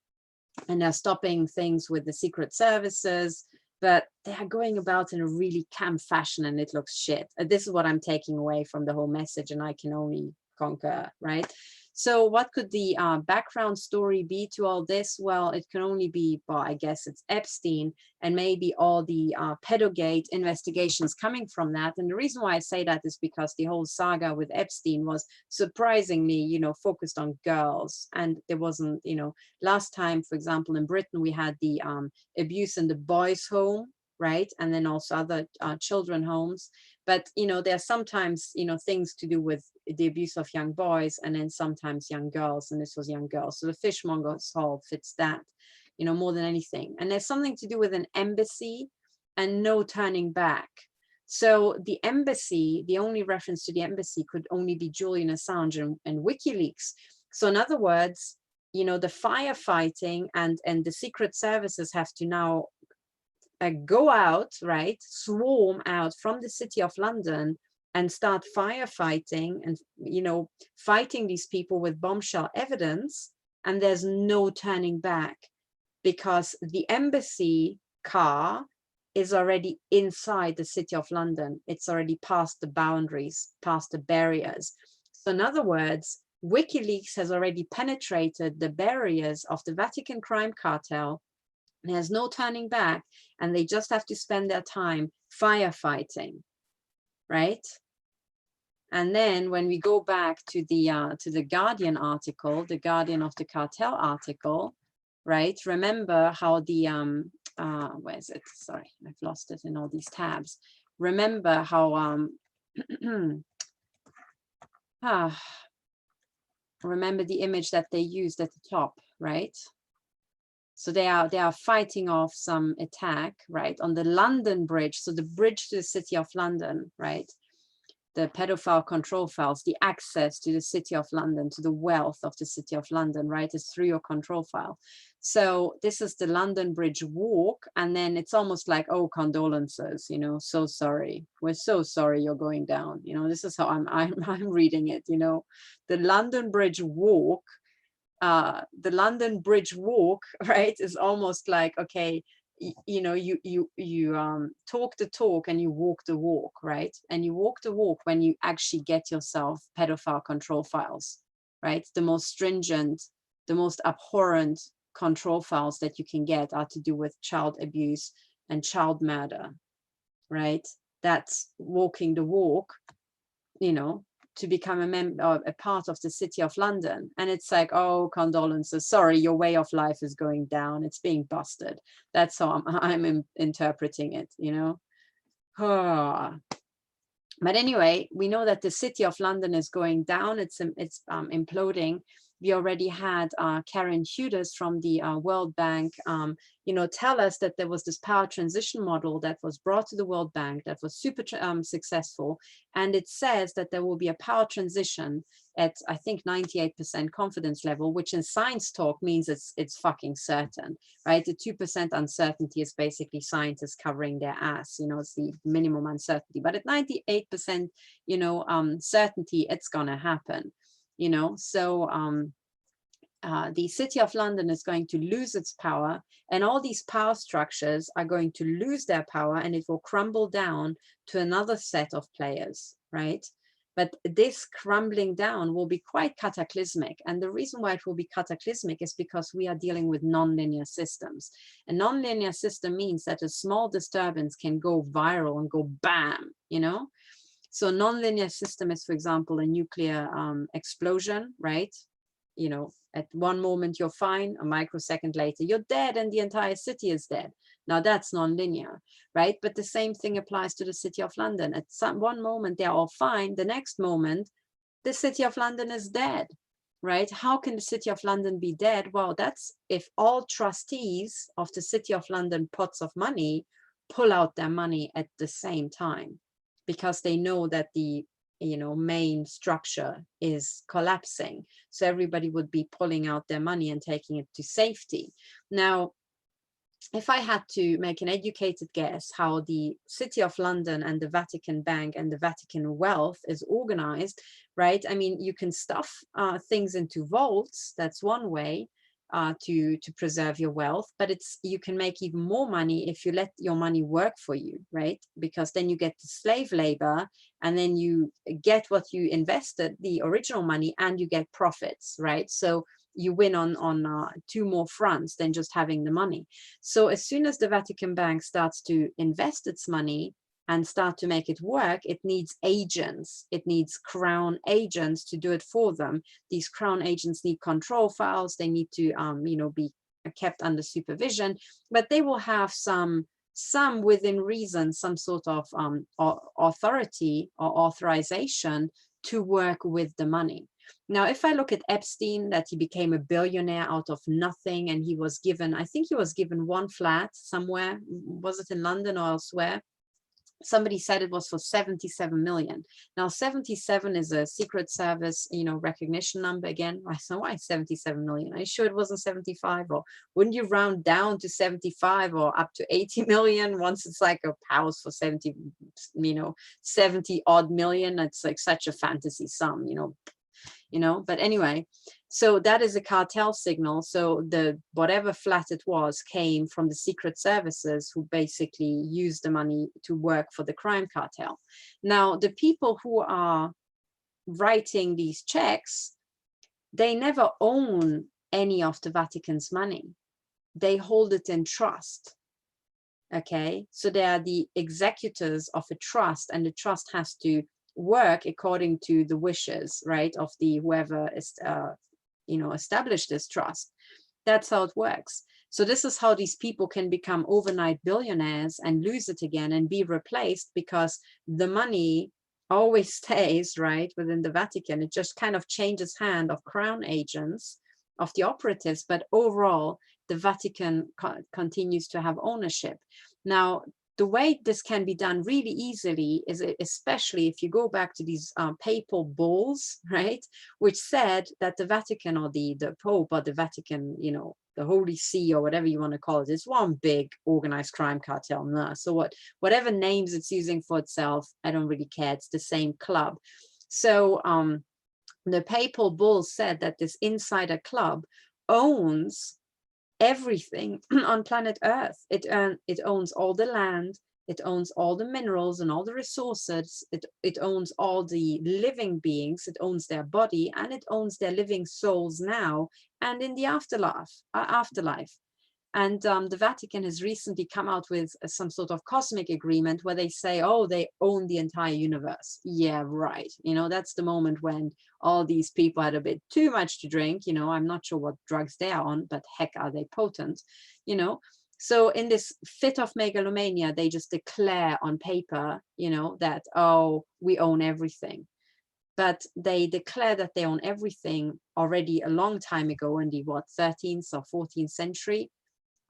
S1: and they're stopping things with the secret services. But they are going about in a really camp fashion, and it looks shit. This is what I'm taking away from the whole message, and I can only concur, right? So what could the background story be to all this? Well, it can only be, well, I guess it's Epstein, and maybe all the pedogate investigations coming from that. And the reason why I say that is because the whole saga with Epstein was surprisingly, you know, focused on girls. And there wasn't, you know, last time, for example, in Britain, we had the abuse in the boys' home, right? And then also other children homes. But, you know, there are sometimes, you know, things to do with the abuse of young boys, and then sometimes young girls, and this was young girls. So the Fishmonger's Hall fits that, you know, more than anything. And there's something to do with an embassy and no turning back. So the embassy, the only reference to the embassy could only be Julian Assange and WikiLeaks. So in other words, you know, the firefighting and the secret services have to now go out, right, swarm out from the City of London and start firefighting and, you know, fighting these people with bombshell evidence. And there's no turning back, because the embassy car is already inside the City of London. It's already past the boundaries, past the barriers. So in other words, WikiLeaks has already penetrated the barriers of the Vatican crime cartel. There's no turning back, and they just have to spend their time firefighting, right? And then when we go back to the Guardian article, the Guardian of the Cartel article, right? Remember how the where is it? Sorry, I've lost it in all these tabs. Remember how remember the image that they used at the top, right? So they are fighting off some attack, right, on the London Bridge. So the bridge to the City of London, right? The pedophile control files, the access to the City of London, to the wealth of the City of London, right, is through your control file. So this is the London Bridge walk, and then it's almost like, oh, condolences, you know, so sorry, we're so sorry you're going down. You know, this is how I'm reading it. You know, the London Bridge walk. The London Bridge walk, right, is almost like, okay, you know, you talk the talk and you walk the walk, right? And you walk the walk when you actually get yourself pedophile control files, right? The most stringent, the most abhorrent control files that you can get are to do with child abuse and child murder, right? That's walking the walk, you know, to become a part of the City of London. And it's like, oh, condolences, sorry, your way of life is going down, it's being busted. That's how I'm interpreting it, you know. But anyway, we know that the City of London is going down, it's imploding, We already had Katherine Horton from the World Bank, tell us that there was this power transition model that was brought to the World Bank that was super successful. And it says that there will be a power transition at, I think, 98% confidence level, which in science talk means it's fucking certain, right? The 2% uncertainty is basically scientists covering their ass, it's the minimum uncertainty. But at 98%, certainty, it's gonna happen. So the City of London is going to lose its power, and all these power structures are going to lose their power, and it will crumble down to another set of players, right? But this crumbling down will be quite cataclysmic. And the reason why it will be cataclysmic is because we are dealing with nonlinear systems. A nonlinear system means that a small disturbance can go viral and go bam, So a nonlinear system is, for example, a nuclear explosion, right? At one moment you're fine, a microsecond later you're dead and the entire city is dead. Now that's nonlinear, right? But the same thing applies to the City of London. At one moment they're all fine, the next moment the City of London is dead, right? How can the City of London be dead? Well, that's if all trustees of the City of London pots of money pull out their money at the same time, because they know that the main structure is collapsing. So everybody would be pulling out their money and taking it to safety. Now, if I had to make an educated guess how the City of London and the Vatican Bank and the Vatican wealth is organized, right? I mean, you can stuff things into vaults. That's one way to preserve your wealth, but you can make even more money if you let your money work for you, right? Because then you get the slave labor, and then you get what you invested, the original money, and you get profits, right? So you win on two more fronts than just having the money. So as soon as the Vatican Bank starts to invest its money and start to make it work, it needs agents. It needs crown agents to do it for them. These crown agents need control files. They need to, be kept under supervision, but they will have some within reason, some sort of authority or authorization to work with the money. Now, if I look at Epstein, that he became a billionaire out of nothing, and he was given, I think he was given one flat somewhere, was it in London or elsewhere? Somebody said it was for 77 million. Now, 77 is a Secret Service, recognition number again. I said, why 77 million? Are you sure it wasn't 75? Or wouldn't you round down to 75 or up to 80 million once it's like a house for 70 odd million? It's like such a fantasy sum, but anyway, so that is a cartel signal. So the whatever flat it was came from the secret services, who basically used the money to work for the crime cartel. Now, the people who are writing these checks, they never own any of the Vatican's money. They hold it in trust. Okay, so they are the executors of a trust, and the trust has to work according to the wishes, right, of the whoever is established this trust. That's how it works. So this is how these people can become overnight billionaires and lose it again and be replaced, because the money always stays right within the Vatican. It just kind of changes hand of crown agents, of the operatives, but overall the Vatican continues to have ownership. Now, the way this can be done really easily is, especially if you go back to these papal bulls, right, which said that the Vatican, or the Pope, or the Vatican, the Holy See, or whatever you want to call it, is one big organized crime cartel. Nah. So whatever names it's using for itself, I don't really care. It's the same club. So the papal bull said that this insider club owns everything on planet Earth. It owns all the land, it owns all the minerals and all the resources, it owns all the living beings, it owns their body, and it owns their living souls now and in the afterlife. And the Vatican has recently come out with some sort of cosmic agreement where they say, oh, they own the entire universe. Yeah, right. That's the moment when all these people had a bit too much to drink. I'm not sure what drugs they are on, but heck, are they potent? So in this fit of megalomania, they just declare on paper, that, oh, we own everything. but they declare that they own everything already a long time ago in the, what, 13th or 14th century.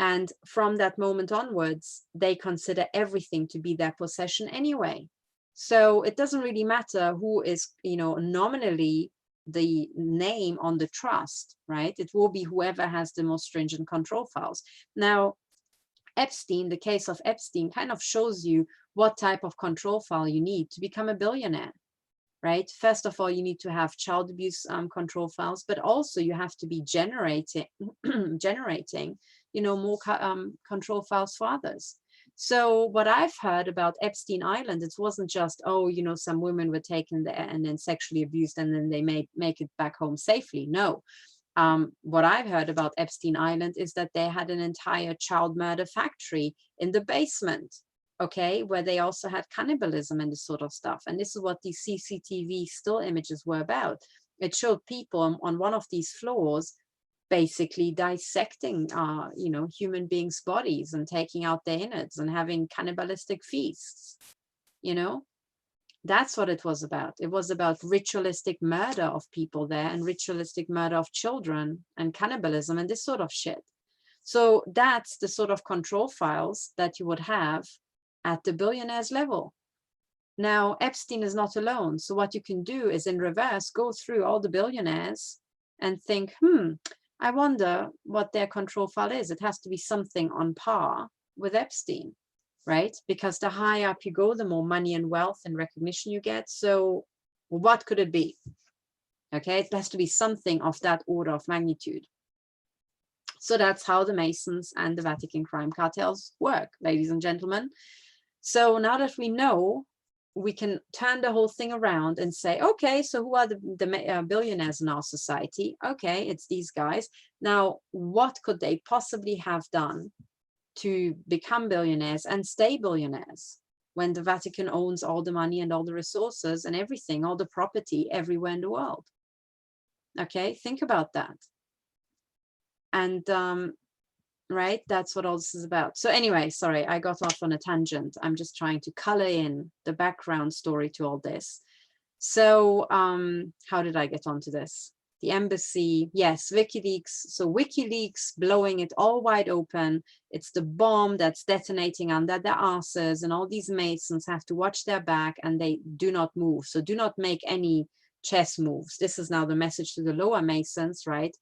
S1: And from that moment onwards, they consider everything to be their possession anyway. So it doesn't really matter who is, you know, nominally the name on the trust, right? It will be whoever has the most stringent control files. Now, Epstein, the case of Epstein kind of shows you what type of control file you need to become a billionaire, right? First of all, you need to have child abuse control files, but also you have to be generating, you know, more control files for others. So what I've heard about Epstein Island, it wasn't just, oh, you know, some women were taken there and then sexually abused and then they make it back home safely. No. What I've heard about Epstein Island is that they had an entire child murder factory in the basement, okay, where they also had cannibalism and this sort of stuff. And this is what these CCTV still images were about. It showed people on one of these floors basically dissecting, you know, human beings' bodies and taking out their innards and having cannibalistic feasts, you know. That's what it was about. It was about ritualistic murder of people there and ritualistic murder of children and cannibalism and this sort of shit. So that's the sort of control files that you would have at the billionaires level. Now, Epstein is not alone. So what you can do is in reverse, go through all the billionaires and think, I wonder what their control file is. It has to be something on par with Epstein, right? Because the higher up you go, the more money and wealth and recognition you get. So what could it be? Okay, it has to be something of that order of magnitude. So that's how the Masons and the Vatican crime cartels work, ladies and gentlemen. So now that we know, we can turn the whole thing around and say, okay, so who are the billionaires in our society? Okay, it's these guys. Now, what could they possibly have done to become billionaires and stay billionaires when the Vatican owns all the money and all the resources and everything, all the property everywhere in the world? Okay, think about that. And right, that's what all this is about. So anyway, sorry, I got off on a tangent. I'm just trying to color in the background story to all this. So how did I get onto this? The embassy, yes, WikiLeaks. So WikiLeaks blowing it all wide open. It's the bomb that's detonating under their asses, and all these Masons have to watch their back and they do not move. So do not make any chess moves. This is now the message to the lower Masons, right?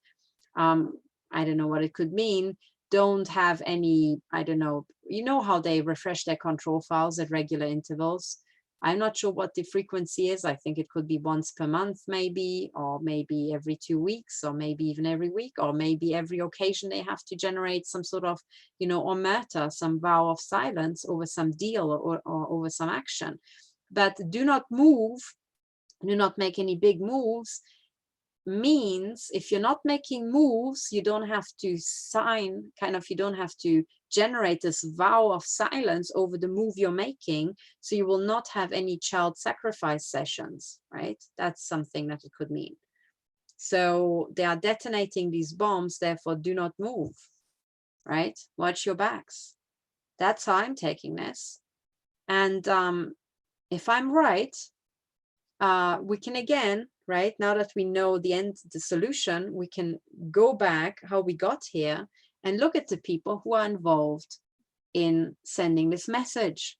S1: I don't know what it could mean. Don't have any, I don't know, you know how they refresh their control files at regular intervals. I'm not sure what the frequency is. I think it could be once per month, maybe, or maybe every 2 weeks, or maybe even every week, or maybe every occasion they have to generate some sort of, you know, omerta, some vow of silence over some deal or over some action. But do not move, do not make any big moves. Means if you're not making moves, you don't have to sign, kind of, you don't have to generate this vow of silence over the move you're making. So you will not have any child sacrifice sessions, right? That's something that it could mean. So they are detonating these bombs, therefore do not move, right? Watch your backs. That's how I'm taking this. And if I'm right, we can again, right, now that we know the end, the solution, we can go back how we got here and look at the people who are involved in sending this message.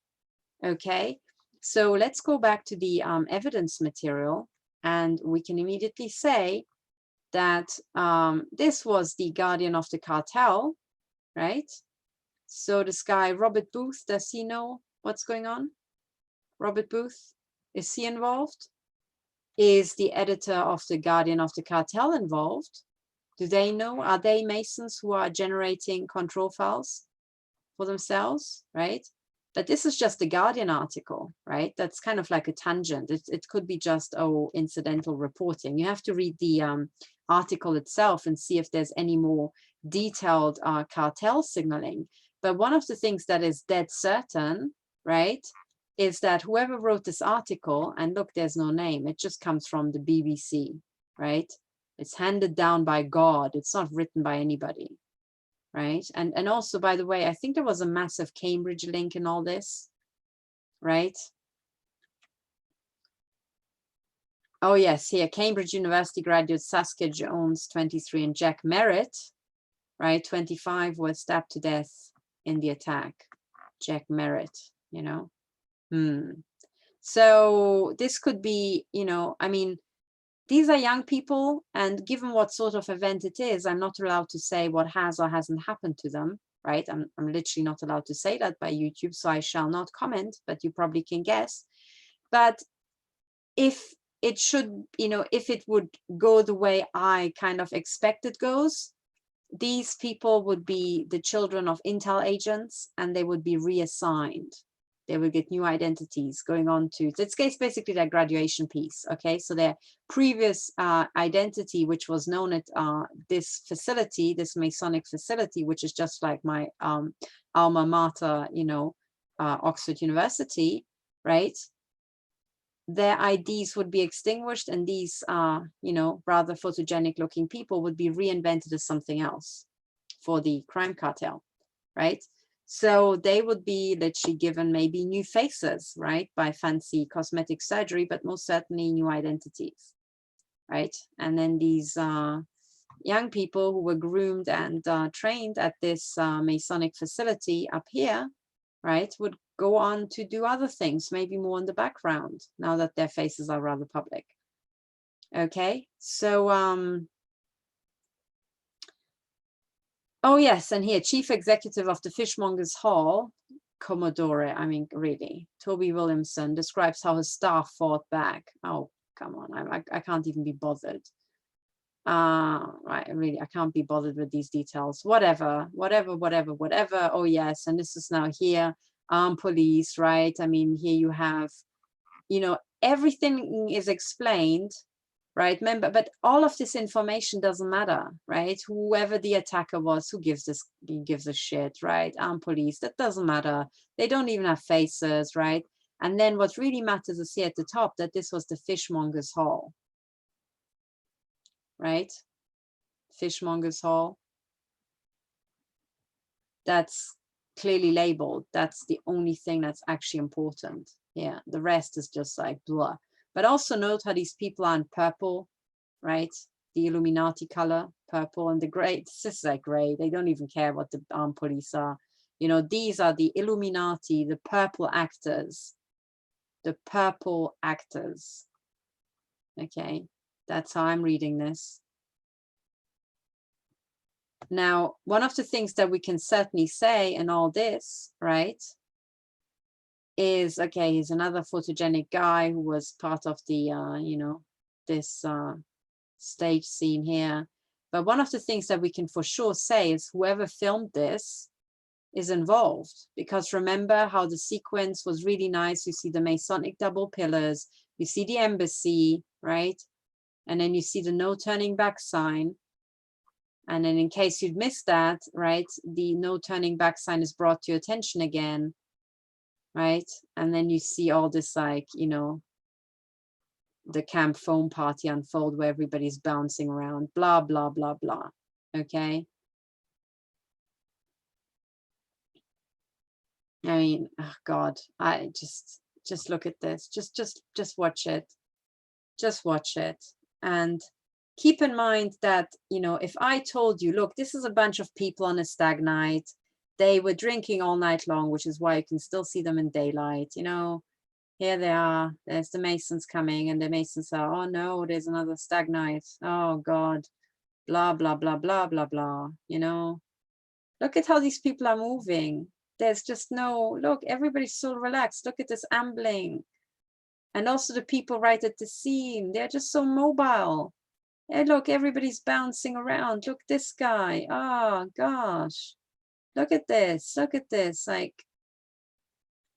S1: Okay, so let's go back to the evidence material, and we can immediately say that this was the guardian of the cartel, right? So this guy, Robert Booth, does he know what's going on? Robert Booth, is he involved? Is the editor of the Guardian of the Cartel involved? Do they know? Are they Masons who are generating control files for themselves, right? But this is just the Guardian article, right? That's kind of like a tangent. It could be just, oh, incidental reporting. You have to read the article itself and see if there's any more detailed cartel signaling. But one of the things that is dead certain, right, is that whoever wrote this article, and look, there's no name, it just comes from the BBC, right? It's handed down by God. It's not written by anybody, right? And also, by the way, I think there was a massive Cambridge link in all this, right? Oh yes, here, Cambridge University graduate Saskia Jones, 23, and Jack Merritt, right, 25, were stabbed to death in the attack. Jack Merritt, you know. So this could be, you know, I mean, these are young people, and given what sort of event it is, I'm not allowed to say what has or hasn't happened to them, right? I'm literally not allowed to say that by YouTube, so I shall not comment, but you probably can guess. But if it should, you know, if it would go the way I kind of expect it goes, these people would be the children of intel agents, and they would be reassigned. They will get new identities going on to, it's basically their graduation piece. Okay, so their previous identity, which was known at this facility, this Masonic facility, which is just like my alma mater, you know, Oxford University, right? Their IDs would be extinguished, and these, you know, rather photogenic looking people would be reinvented as something else for the crime cartel, right? So they would be literally given maybe new faces, right, by fancy cosmetic surgery, but most certainly new identities, right? And then these young people who were groomed and trained at this Masonic facility up here, right, would go on to do other things, maybe more in the background, now that their faces are rather public. Okay, so oh yes, and here, Chief Executive of the Fishmongers Hall, Commodore, I mean, really, Toby Williamson describes how his staff fought back. Oh, come on, I can't even be bothered. Right, really, I can't be bothered with these details. Whatever. Oh yes, and this is now here, armed police, right? I mean, here you have, you know, everything is explained, right? Remember, but all of this information doesn't matter, right? Whoever the attacker was, who gives a shit, right? Armed police, that doesn't matter. They don't even have faces, right? And then what really matters is here at the top, that this was the Fishmongers Hall, right? Fishmongers Hall. That's clearly labeled. That's the only thing that's actually important. Yeah, the rest is just like blah. But also note how these people are in purple, right? The Illuminati color, purple, and the gray. This is like gray. They don't even care what the armed police are. You know, these are the Illuminati, the purple actors. The purple actors. Okay, that's how I'm reading this. Now, one of the things that we can certainly say in all this, right, is, okay, he's another photogenic guy who was part of the, you know, this stage scene here. But one of the things that we can for sure say is whoever filmed this is involved, because remember how the sequence was really nice. You see the Masonic double pillars, you see the embassy, right? And then you see the no turning back sign. And then in case you'd missed that, right, the no turning back sign is brought to your attention again, right? And then you see all this, like, you know, the camp foam party unfold where everybody's bouncing around, blah, blah, blah, blah. Okay. I mean, oh God, I just look at this. Just watch it. Just watch it. And keep in mind that, you know, if I told you, look, this is a bunch of people on a stag night, they were drinking all night long, which is why you can still see them in daylight, you know, here they are, there's the Masons coming, and the Masons are, oh no, there's another stag night, oh God, blah, blah, blah, blah, blah, blah, you know, look at how these people are moving. There's just no, look, everybody's so relaxed. Look at this ambling. And also the people right at the scene, they're just so mobile. Hey, look, everybody's bouncing around. Look, this guy. Oh, gosh. Look at this. Look at this. Like,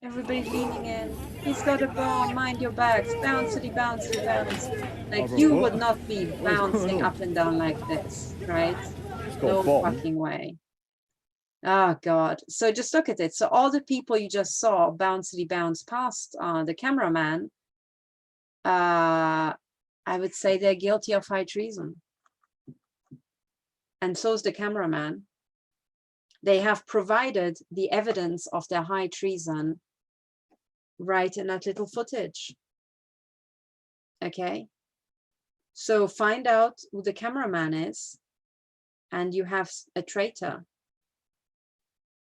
S1: everybody's leaning in. He's got a bomb. Mind your backs. Bouncity, bouncity, bounce. Like, you would not be bouncing up and down like this, right? No fucking way. Oh, God. So just look at it. So all the people you just saw bouncity bounce past the cameraman, I would say they're guilty of high treason. And so is the cameraman. They have provided the evidence of their high treason right in that little footage. Okay. So find out who the cameraman is, and you have a traitor.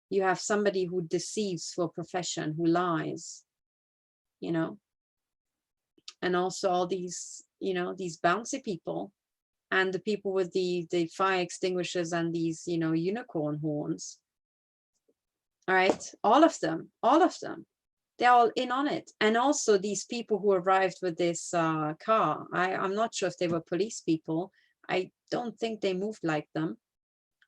S1: You have somebody who deceives for profession, who lies, you know. And also all these, you know, these bouncy people and the people with the fire extinguishers and these, you know, unicorn horns. All right, all of them, they're all in on it. And also these people who arrived with this car, I'm not sure if they were police people. I don't think they moved like them,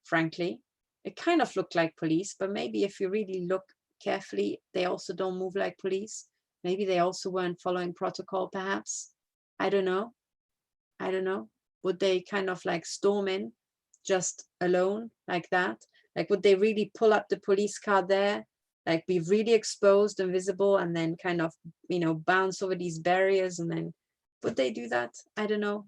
S1: frankly. It kind of looked like police, but maybe if you really look carefully, they also don't move like police. Maybe they also weren't following protocol, perhaps. I don't know. I don't know. Would they kind of like storm in just alone like that? Like, would they really pull up the police car there, like be really exposed and visible, and then kind of, you know, bounce over these barriers? And then would they do that? I don't know.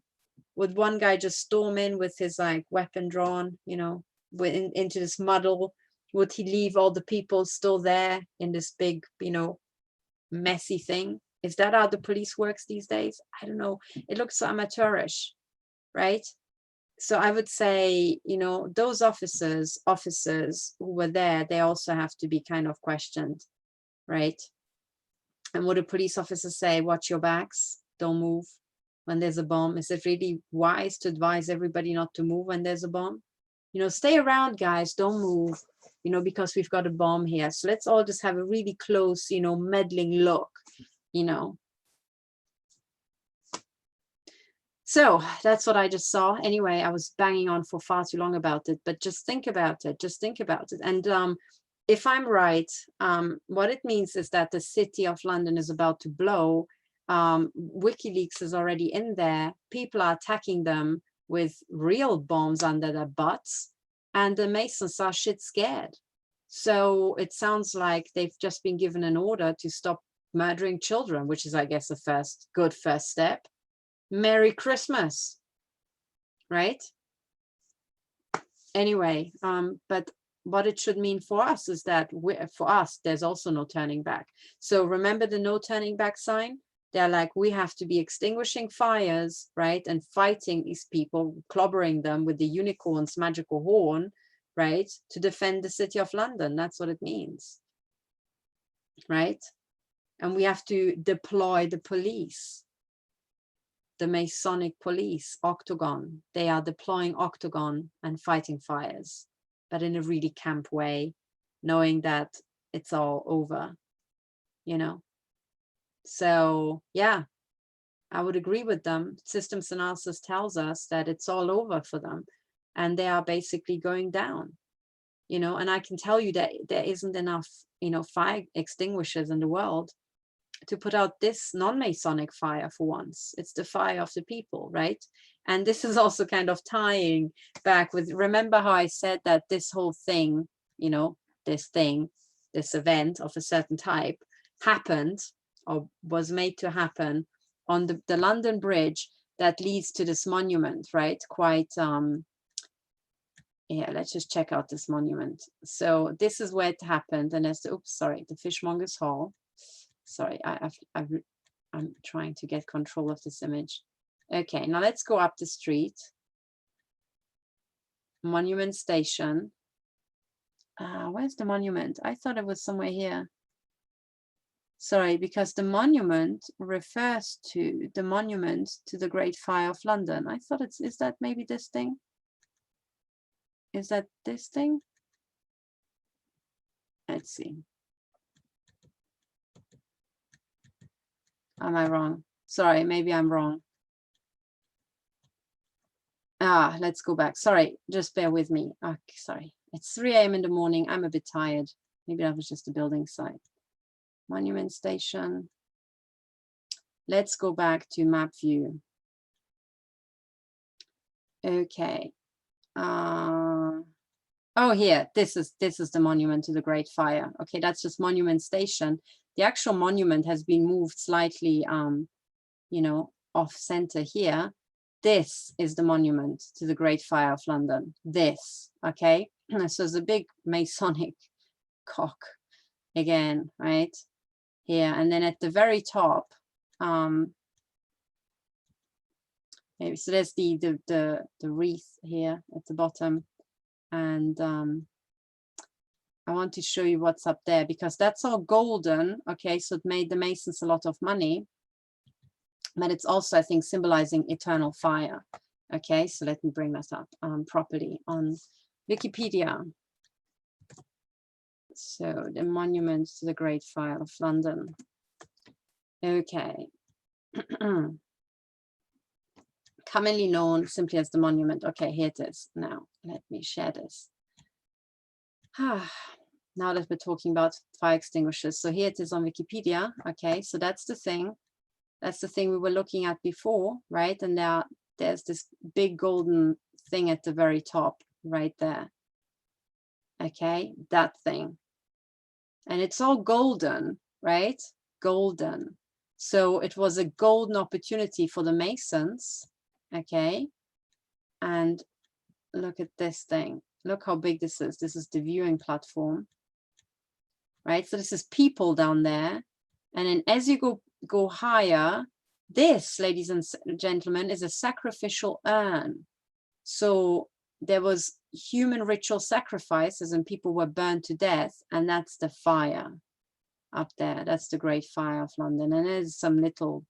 S1: Would one guy just storm in with his like weapon drawn, you know, into this muddle? Would he leave all the people still there in this big, you know, messy thing? Is that how the police works these days? I don't know. It looks so amateurish, right? So I would say, you know, those officers who were there, they also have to be kind of questioned, right? And would a police officer say, watch your backs, don't move when there's a bomb? Is it really wise to advise everybody not to move when there's a bomb? You know, stay around, guys, don't move, you know, because we've got a bomb here. So let's all just have a really close, you know, meddling look, you know. So that's what I just saw. Anyway, I was banging on for far too long about it, but just think about it. Just think about it. And if I'm right, what it means is that the city of London is about to blow. WikiLeaks is already in there. People are attacking them with real bombs under their butts, and the Masons are shit scared. So it sounds like they've just been given an order to stop murdering children, which is, I guess, a good first step. Merry Christmas, right? Anyway, but what it should mean for us is that for us, there's also no turning back. So remember the no turning back sign? They're like, we have to be extinguishing fires, right? And fighting these people, clobbering them with the unicorn's magical horn, right? To defend the city of London. That's what it means, right? And we have to deploy the police. The Masonic police, Octagon, they are deploying Octagon and fighting fires, but in a really camp way, knowing that it's all over, you know. So yeah, I would agree with them. Systems analysis tells us that it's all over for them, and they are basically going down, you know. And I can tell you that there isn't enough, you know, fire extinguishers in the world to put out this non-Masonic fire for once. It's the fire of the people, right? And this is also kind of tying back with, remember how I said that this whole thing, you know, this event of a certain type happened or was made to happen on the London Bridge that leads to this monument, right? Quite, yeah, let's just check out this monument. So this is where it happened. And there's the, oops, sorry, the Fishmonger's Hall. Sorry, I'm trying to get control of this image. Okay, now let's go up the street. Monument Station. Where's the monument? I thought it was somewhere here. Sorry, because the monument refers to the monument to the Great Fire of London. I thought is that maybe this thing? Is that this thing? Let's see. Am I wrong? Sorry, maybe I'm wrong. Let's go back. Sorry, just bear with me. Okay, sorry. It's 3 a.m. in the morning. I'm a bit tired. Maybe that was just a building site. Monument Station. Let's go back to map view. Okay. Oh, here. This is the monument to the Great Fire. Okay, that's just Monument Station. The actual monument has been moved slightly, you know, off center here. This is the monument to the Great Fire of London. This, okay? So there's a big Masonic cock again, right? Here, and then at the very top, Okay, so there's the wreath here at the bottom, and I want to show you what's up there because that's all golden. Okay, so it made the Masons a lot of money, but it's also, I think, symbolizing eternal fire. Okay, so let me bring that up properly on Wikipedia. So the monument to the Great Fire of London. Okay. Commonly known simply as the monument. Okay, here it is. Now, let me share this. Now that we're talking about fire extinguishers. So here it is on Wikipedia. Okay, so that's the thing. That's the thing we were looking at before, right? And there's this big golden thing at the very top, right there. Okay, that thing. And it's all golden, right? Golden. So it was a golden opportunity for the Masons. Okay. And look at this thing. Look how big this is. This is the viewing platform. Right? So this is people down there. And then as you go higher, this, ladies and gentlemen, is a sacrificial urn. So there was human ritual sacrifices and people were burned to death. And that's the fire up there. That's the Great Fire of London. And there's some little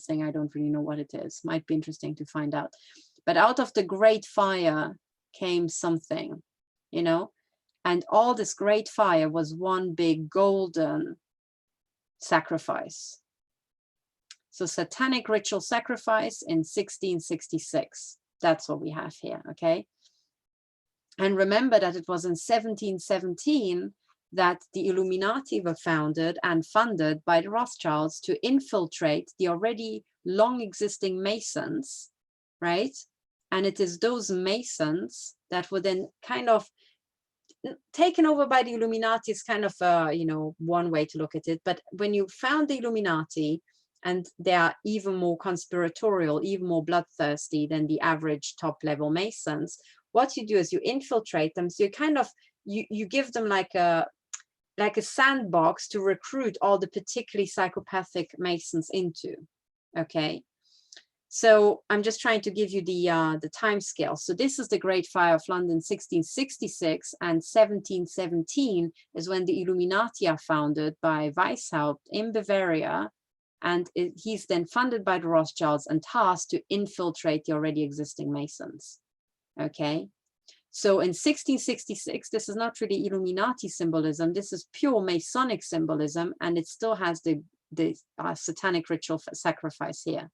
S1: thing. I don't really know what it is. Might be interesting to find out. But out of the Great Fire came something, you know, and all this great fire was one big golden sacrifice. So satanic ritual sacrifice in 1666. That's what we have here, okay? And remember that it was in 1717 that the Illuminati were founded and funded by the Rothschilds to infiltrate the already long existing Masons, right? And it is those Masons that were then kind of taken over by the Illuminati is kind of, you know, one way to look at it. But when you found the Illuminati, and they are even more conspiratorial, even more bloodthirsty than the average top level Masons, what you do is you infiltrate them. So you kind of, you give them like a sandbox to recruit all the particularly psychopathic Masons into, okay? So I'm just trying to give you the time scale. So this is the Great Fire of London, 1666, and 1717 is when the Illuminati are founded by Weishaupt in Bavaria, and he's then funded by the Rothschilds and tasked to infiltrate the already existing Masons. Okay, so in 1666, this is not really Illuminati symbolism. This is pure Masonic symbolism, and it still has the satanic ritual sacrifice here.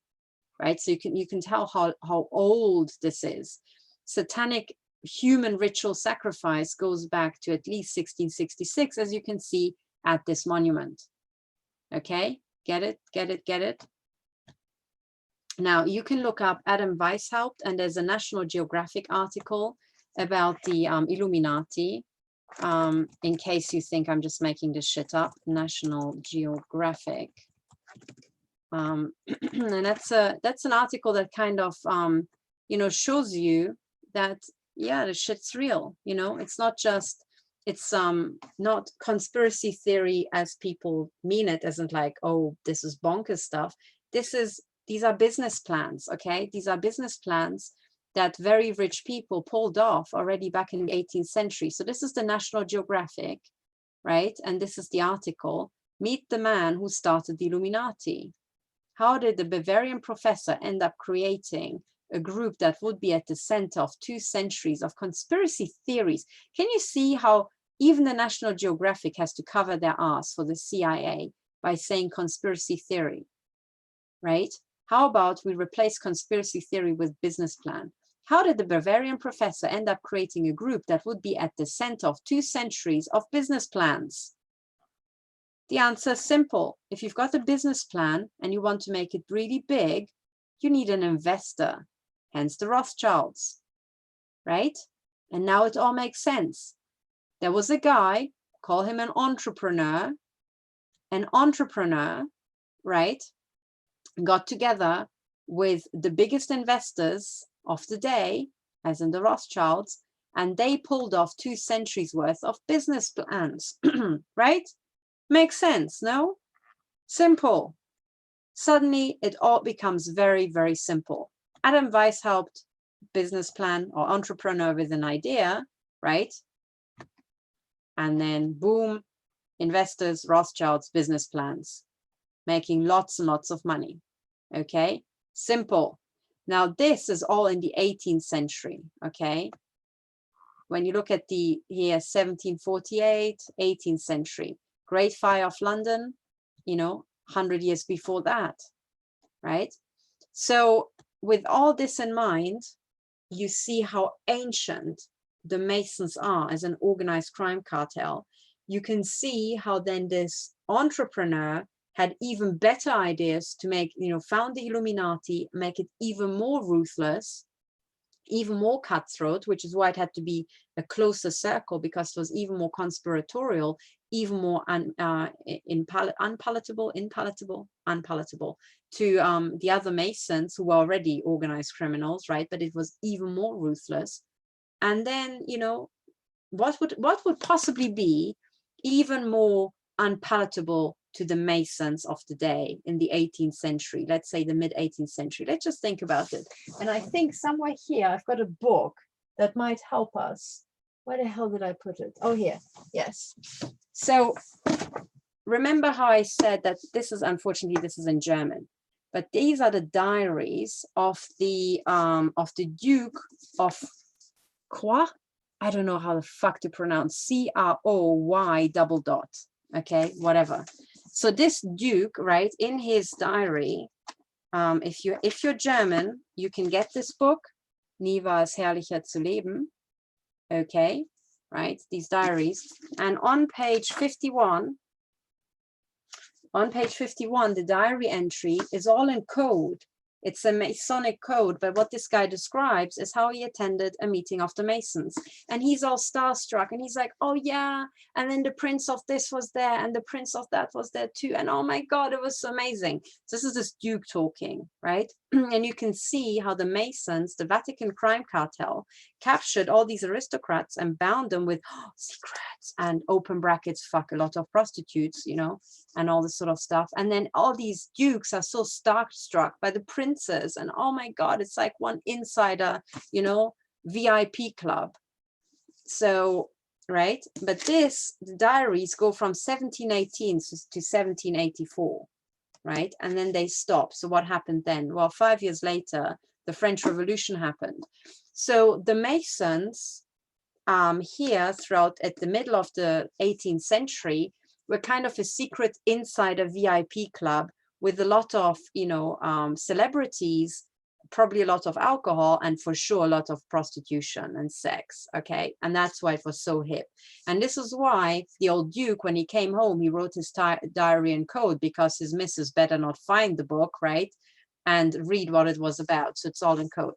S1: Right, so you can tell how old this is. Satanic human ritual sacrifice goes back to at least 1666, as you can see at this monument. Okay, get it, get it, get it. Now you can look up Adam Weishaupt, and there's a National Geographic article about the Illuminati. In case you think I'm just making this shit up, National Geographic. And that's an article that kind of you know, shows you that, yeah, the shit's real. You know, it's not just, it's not conspiracy theory as people mean it, isn't like, oh, this is bonkers stuff. These are business plans. Okay, these are business plans that very rich people pulled off already back in the 18th century. So this is the National Geographic, right? And this is the article, Meet the Man Who Started the Illuminati. How did the Bavarian professor end up creating a group that would be at the center of 2 centuries of conspiracy theories? Can you see how even the National Geographic has to cover their ass for the CIA by saying conspiracy theory, right? How about we replace conspiracy theory with business plan? How did the Bavarian professor end up creating a group that would be at the center of 2 centuries of business plans? The answer is simple. If you've got a business plan and you want to make it really big, you need an investor, hence the Rothschilds, right? And now it all makes sense. There was a guy, call him an entrepreneur, right, got together with the biggest investors of the day, as in the Rothschilds, and they pulled off 2 centuries worth of business plans, right? Makes sense, no? Simple. Suddenly, it all becomes very, very simple. Adam Weishaupt, business plan or entrepreneur with an idea, right? And then boom, investors, Rothschilds, business plans, making lots and lots of money. Okay, simple. Now this is all in the 18th century. Okay, when you look at the here 1748, 18th century, Great Fire of London, you know, 100 years before that, right? So with all this in mind, you see how ancient the Masons are as an organized crime cartel. You can see how then this entrepreneur had even better ideas to make, you know, found the Illuminati, make it even more ruthless, even more cutthroat, which is why it had to be a closer circle, because it was even more conspiratorial, even more unpalatable to the other Masons who were already organized criminals, right? But it was even more ruthless. And then, you know, what would possibly be even more unpalatable to the Masons of the day in the 18th century, let's say the mid 18th century. Let's just think about it. And I think somewhere here, I've got a book that might help us. Where the hell did I put it? Oh, here, yes. So remember how I said that this is, unfortunately, this is in German, but these are the diaries of the Duke of Croy. I don't know how the fuck to pronounce, C-R-O-Y . Okay, whatever. So this Duke, right, in his diary, if you're German, you can get this book, Nie war es herrlicher zu leben. Okay, right, these diaries. And on page 51, the diary entry is all in code. It's a Masonic code, but what this guy describes is how he attended a meeting of the Masons. And he's all starstruck, and he's like, oh yeah, and then the prince of this was there, and the prince of that was there too, and oh my God, it was so amazing. So this is this Duke talking, right? And you can see how the Masons, the Vatican crime cartel, captured all these aristocrats and bound them with secrets and open brackets, fuck a lot of prostitutes, you know, and all this sort of stuff. And then all these dukes are so starstruck by the princes, and oh my God, it's like one insider, you know, VIP club. So, right, but the diaries go from 1718 to 1784, right? And then they stop. So what happened then? Well, 5 years later, the French Revolution happened. So the Masons here throughout at the middle of the 18th century were kind of a secret insider VIP club with a lot of, you know, celebrities, probably a lot of alcohol, and for sure a lot of prostitution and sex. Okay, and that's why it was so hip. And this is why the old Duke, when he came home, he wrote his diary in code, because his missus better not find the book, right, and read what it was about. So it's all in code.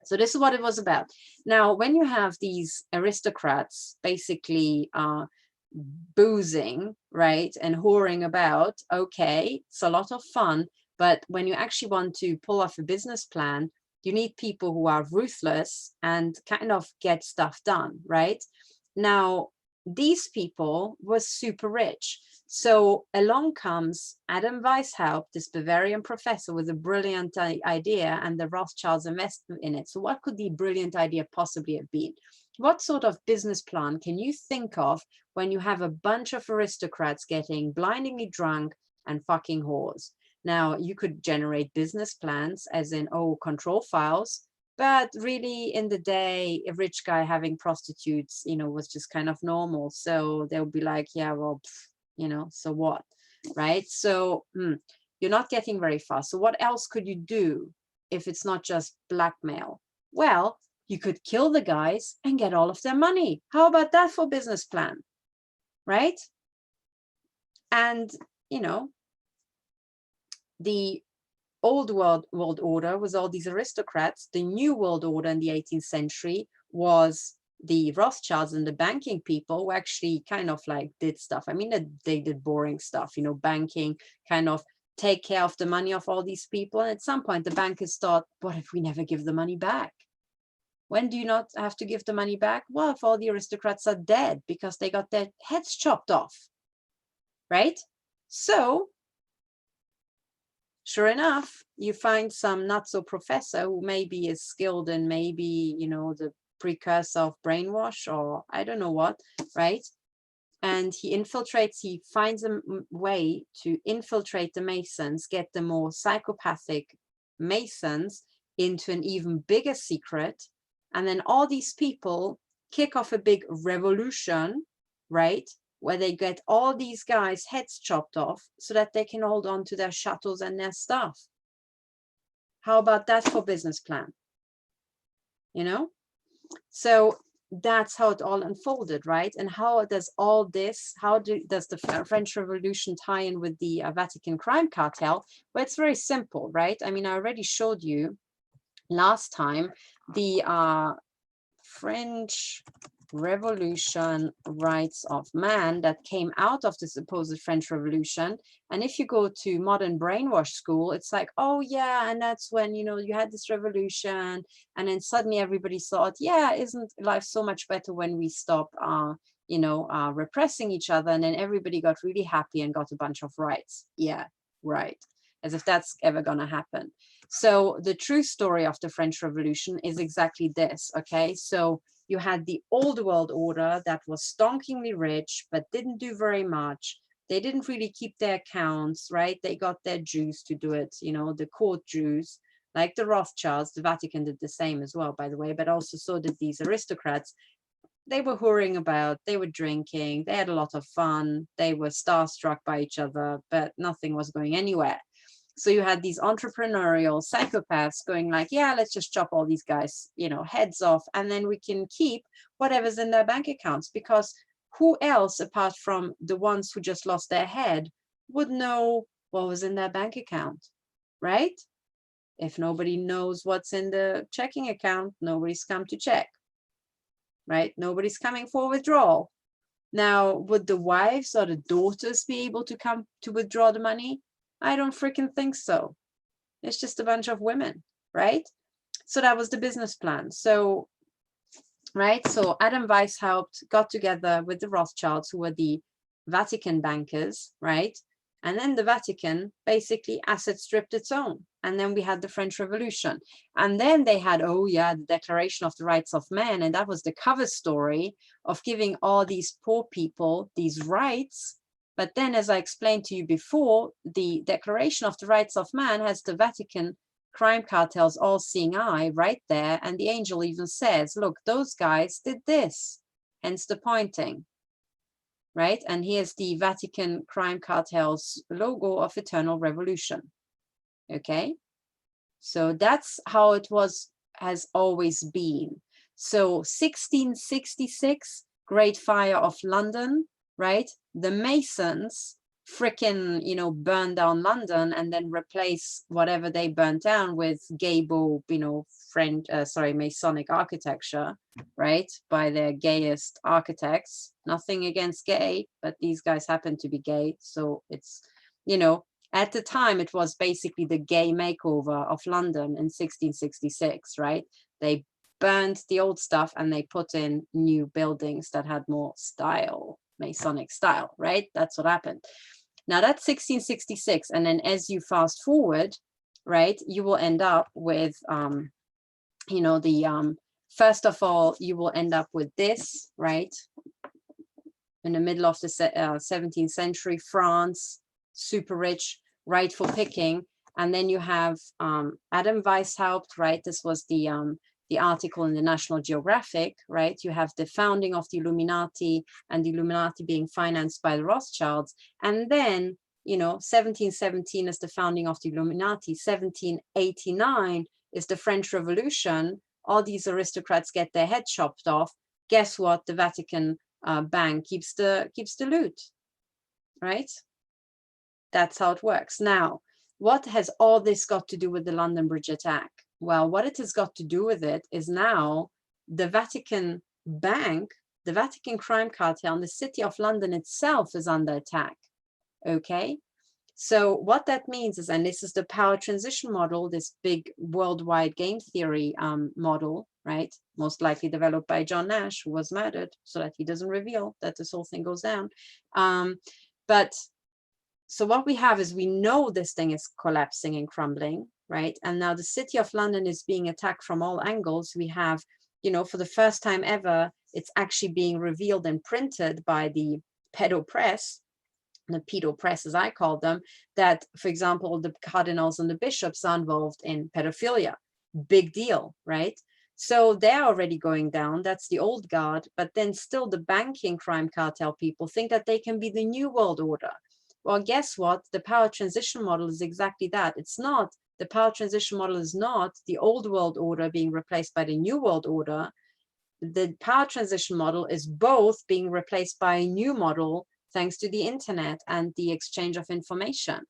S1: So this is what it was about. Now, when you have these aristocrats basically boozing, right, and whoring about, okay, it's a lot of fun. But when you actually want to pull off a business plan, you need people who are ruthless and kind of get stuff done, right? Now, these people were super rich. So along comes Adam Weishaupt, this Bavarian professor with a brilliant idea, and the Rothschilds invest in it. So what could the brilliant idea possibly have been? What sort of business plan can you think of when you have a bunch of aristocrats getting blindingly drunk and fucking whores? Now, you could generate business plans as in, oh, control files, but really in the day, a rich guy having prostitutes, you know, was just kind of normal. So they'll be like, yeah, well, you know, so what, right? So you're not getting very far. So what else could you do if it's not just blackmail? Well, you could kill the guys and get all of their money. How about that for business plan, right? And, you know, the old world order was all these aristocrats. The new world order in the 18th century was the Rothschilds and the banking people who actually kind of like did stuff. I mean, they did boring stuff, you know, banking, kind of take care of the money of all these people. And at some point, the bankers thought, what if we never give the money back? When do you not have to give the money back? Well, if all the aristocrats are dead because they got their heads chopped off, right? So Sure enough, you find some not so professor who maybe is skilled in maybe, you know, the precursor of brainwash or I don't know what, right? And he infiltrates, he finds a way to infiltrate the Masons, get the more psychopathic Masons into an even bigger secret. And then all these people kick off a big revolution, right? Where they get all these guys' heads chopped off so that they can hold on to their chateaus and their stuff. How about that for business plan? You know? So that's how it all unfolded, right? And how does all this, does the French Revolution tie in with the Vatican crime cartel? Well, it's very simple, right? I mean, I already showed you last time the French Revolution rights of man that came out of the supposed French Revolution. And if you go to modern brainwash school, it's like, oh yeah, and that's when, you know, you had this revolution, and then suddenly everybody thought, yeah, isn't life so much better when we stop repressing each other, and then everybody got really happy and got a bunch of rights. Yeah, right. As if that's ever gonna happen. So the true story of the French Revolution is exactly this, okay? So you had the old world order that was stonkingly rich, but didn't do very much. They didn't really keep their accounts, right? They got their Jews to do it, you know, the court Jews, like the Rothschilds. The Vatican did the same as well, by the way, but also so did these aristocrats. They were whoring about, they were drinking, they had a lot of fun, they were starstruck by each other, but nothing was going anywhere. So you had these entrepreneurial psychopaths going like, yeah, let's just chop all these guys, you know, heads off, and then we can keep whatever's in their bank accounts, because who else apart from the ones who just lost their head would know what was in their bank account, right? If nobody knows what's in the checking account, nobody's come to check, right? Nobody's coming for withdrawal. Now, would the wives or the daughters be able to come to withdraw the money? I don't freaking think so. It's just a bunch of women, right? So that was the business plan. So, right, so Adam Weishaupt got together with the Rothschilds, who were the Vatican bankers, right? And then the Vatican basically asset stripped its own. And then we had the French Revolution. And then they had, oh yeah, the Declaration of the Rights of Man. And that was the cover story of giving all these poor people these rights. But then, as I explained to you before, the Declaration of the Rights of Man has the Vatican crime cartels all seeing eye right there. And the angel even says, look, those guys did this, hence the pointing, right? And here's the Vatican crime cartels logo of Eternal Revolution. Okay, so that's how it has always been. So 1666, Great Fire of London, right? The Masons frickin', you know, burn down London and then replace whatever they burnt down with gaybo, you know, Masonic architecture, right? By their gayest architects. Nothing against gay, but these guys happen to be gay. So it's, you know, at the time, it was basically the gay makeover of London in 1666, right? They burned the old stuff and they put in new buildings that had more style, Masonic style, right? That's what happened. Now that's 1666. And then as you fast forward, right, you will end up with, you know, first of all, you will end up with this, right? In the middle of the 17th century, France, super rich, right for picking. And then you have Adam Weishaupt, right? This was the article in the National Geographic, right? You have the founding of the Illuminati, and the Illuminati being financed by the Rothschilds. And then, you know, 1717 is the founding of the Illuminati. 1789 is the French Revolution. All these aristocrats get their head chopped off. Guess what? The Vatican bank keeps the loot, right? That's how it works. Now, what has all this got to do with the London Bridge attack? Well, what it has got to do with it is now the Vatican bank, the Vatican crime cartel, and the city of London itself is under attack. Okay, so what that means is, and this is the power transition model, this big worldwide game theory model, right? Most likely developed by John Nash, who was murdered, so that he doesn't reveal that this whole thing goes down. But So what we have is, we know this thing is collapsing and crumbling, right? And now the City of London is being attacked from all angles. We have, you know, for the first time ever, it's actually being revealed and printed by the pedo press, the pedo press as I call them, that, for example, the cardinals and the bishops are involved in pedophilia. Big deal, right? So they're already going down. That's the old guard. But then still the banking crime cartel people think that they can be the new world order. Well, guess what? The power transition model is exactly that. It's not, the power transition model is not the old world order being replaced by the new world order. The power transition model is both being replaced by a new model thanks to the internet and the exchange of information.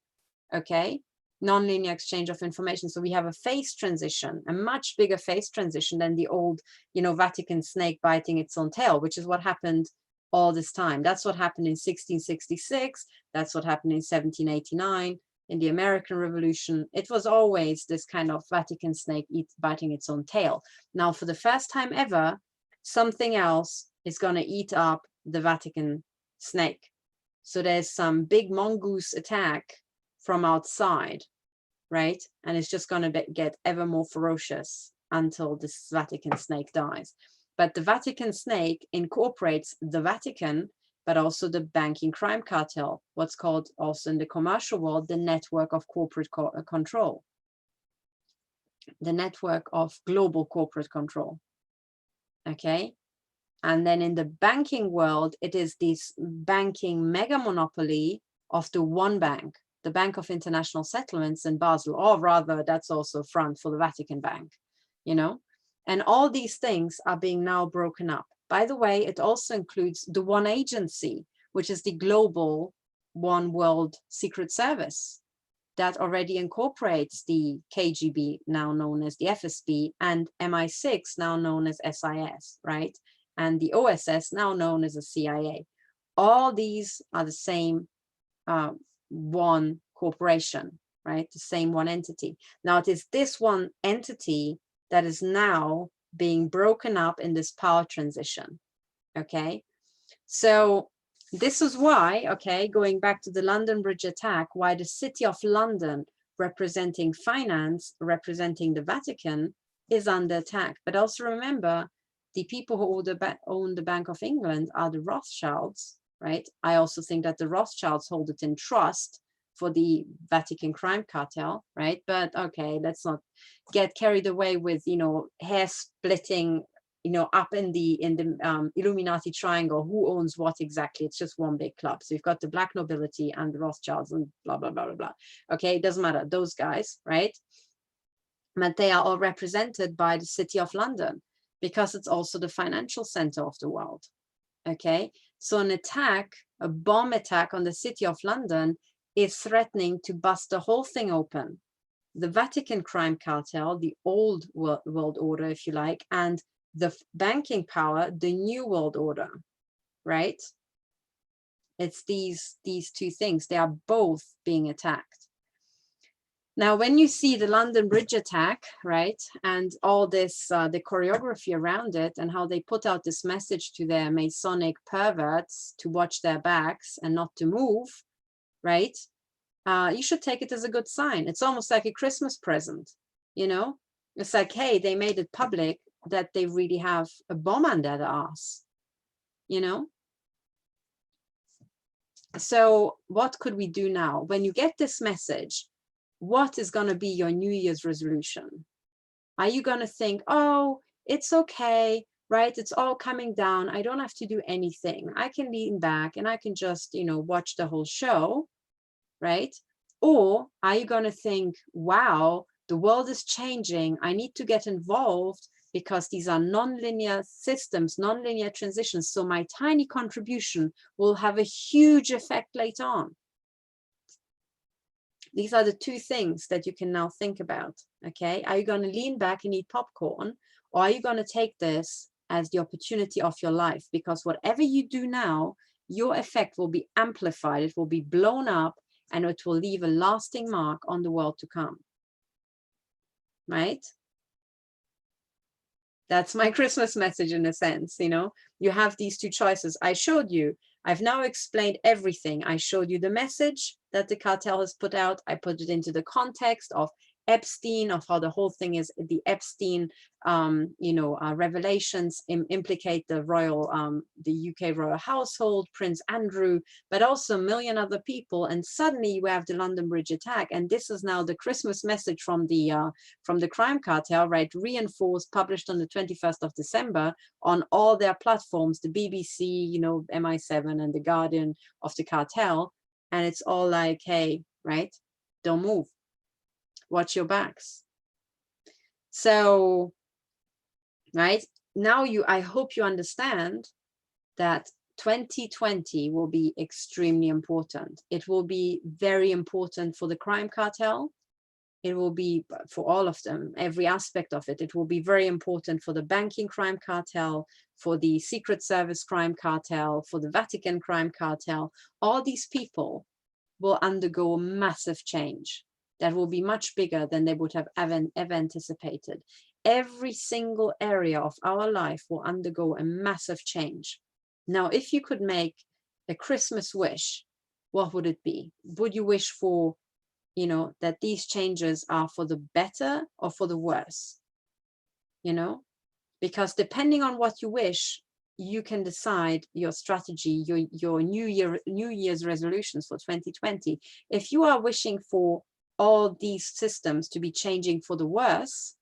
S1: Okay, non-linear exchange of information. So we have a phase transition, a much bigger phase transition than the old, you know, Vatican snake biting its own tail, which is what happened all this time. That's what happened in 1666. That's what happened in 1789, in the American Revolution. It was always this kind of Vatican snake biting its own tail. Now, for the first time ever, something else is going to eat up the Vatican snake. So there's some big mongoose attack from outside, right? And it's just going to get ever more ferocious until this Vatican snake dies. But the Vatican snake incorporates the Vatican, but also the banking crime cartel, what's called also in the commercial world, the network of corporate control, the network of global corporate control. Okay. And then in the banking world, it is this banking mega monopoly of the one bank, the Bank of International Settlements in Basel, or rather that's also front for the Vatican Bank, you know, and all these things are being now broken up. By the way, it also includes the one agency, which is the global one world secret service that already incorporates the KGB, now known as the FSB, and MI6, now known as SIS, right? And the OSS, now known as the CIA. All these are the same one corporation, right? The same one entity. Now it is this one entity that is now being broken up in this power transition, okay? So this is why, okay, going back to the London Bridge attack, why the City of London, representing finance, representing the Vatican, is under attack. But also remember, the people who own the Bank of England are the Rothschilds, right? I also think that the Rothschilds hold it in trust for the Vatican crime cartel, right? But okay, let's not get carried away with, you know, hair splitting, you know, up in the Illuminati triangle, who owns what exactly. It's just one big club. So you've got the black nobility and the Rothschilds and blah, blah, blah, blah, blah. Okay, it doesn't matter, those guys, right? But they are all represented by the City of London, because it's also the financial center of the world. Okay, so an attack, a bomb attack on the City of London is threatening to bust the whole thing open. The Vatican crime cartel, the old world order, if you like, and the banking power, the new world order, right? It's these two things. They are both being attacked. Now, when you see the London Bridge attack, right, and all this, the choreography around it, and how they put out this message to their Masonic perverts to watch their backs and not to move, right, you should take it as a good sign. It's almost like a Christmas present, you know? It's like, hey, they made it public that they really have a bomb under their ass, you know? So what could we do now? When you get this message, what is going to be your New Year's resolution? Are you going to think, oh, it's okay, right? It's all coming down. I don't have to do anything. I can lean back and I can just, you know, watch the whole show, right? Or are you going to think, wow, the world is changing. I need to get involved because these are non-linear systems, non-linear transitions. So my tiny contribution will have a huge effect later on. These are the two things that you can now think about, okay? Are you going to lean back and eat popcorn, or are you going to take this as the opportunity of your life? Because whatever you do now, your effect will be amplified, it will be blown up, and it will leave a lasting mark on the world to come, right? That's my Christmas message in a sense, you know? You have these two choices. I showed you I've now explained everything. I showed you the message that the cartel has put out. I put it into the context of Epstein, of how the whole thing is the Epstein, revelations implicate the the UK royal household, Prince Andrew, but also a million other people. And suddenly you have the London Bridge attack, and this is now the Christmas message from the crime cartel, right? Reinforced, published on the 21st of December on all their platforms, the BBC, MI7 and the Guardian of the cartel, and it's all like, hey, right? Don't move. Watch your backs. So, right now, I hope you understand that 2020 will be extremely important. It will be very important for the crime cartel. It will be for all of them, every aspect of it. It will be very important for the banking crime cartel, for the Secret Service crime cartel, for the Vatican crime cartel. All these people will undergo a massive change that will be much bigger than they would have ever anticipated. Every single area of our life will undergo a massive change. Now, if you could make a Christmas wish, what would it be? Would you wish for, that these changes are for the better or for the worse? Because depending on what you wish, you can decide your strategy, your New Year's resolutions for 2020. If you are wishing for all these systems to be changing for the worse,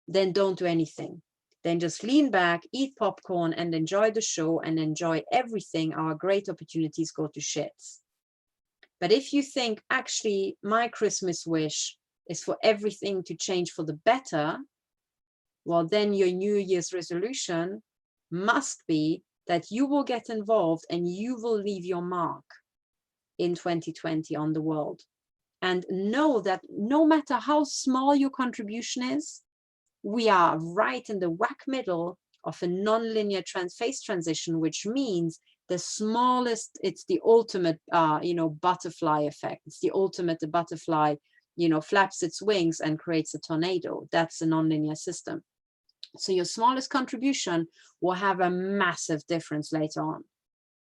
S1: then don't do anything. Then just lean back, eat popcorn, and enjoy the show and enjoy everything. Our great opportunities go to shits. But if you think, actually, my Christmas wish is for everything to change for the better, well, then your New Year's resolution must be that you will get involved and you will leave your mark in 2020 on the world. And know that no matter how small your contribution is, we are right in the whack middle of a non-linear phase transition, which means the smallest, it's the ultimate, butterfly effect. It's the ultimate, the butterfly, flaps its wings and creates a tornado. That's a non-linear system. So your smallest contribution will have a massive difference later on.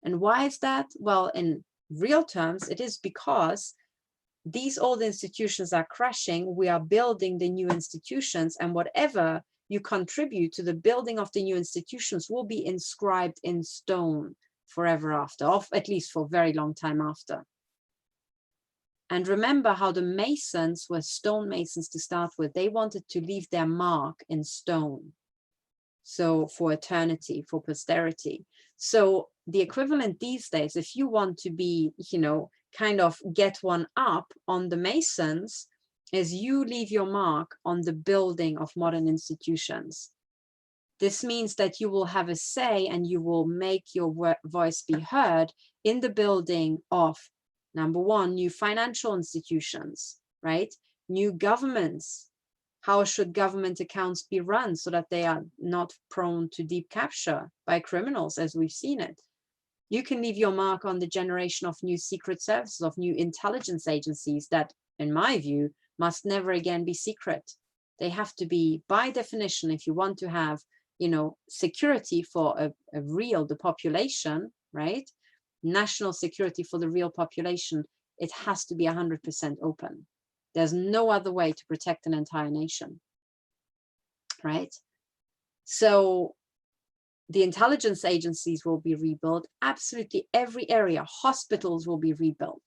S1: And why is that? Well, in real terms, it is because these old institutions are crashing. We are building the new institutions, and whatever you contribute to the building of the new institutions will be inscribed in stone forever after, or at least for a very long time after. And remember how the Masons were stonemasons to start with. They wanted to leave their mark in stone. So for eternity, for posterity. So the equivalent these days, if you want to be, kind of get one up on the Masons, is you leave your mark on the building of modern institutions. This means that you will have a say and you will make your voice be heard in the building of, number one, new financial institutions, right? New governments. How should government accounts be run so that they are not prone to deep capture by criminals, as we've seen it? You can leave your mark on the generation of new secret services, of new intelligence agencies that, in my view, must never again be secret. They have to be, by definition, if you want to have, security for the population, right? National security for the real population, it has to be 100% open. There's no other way to protect an entire nation, right? So the intelligence agencies will be rebuilt. Absolutely every area. Hospitals will be rebuilt.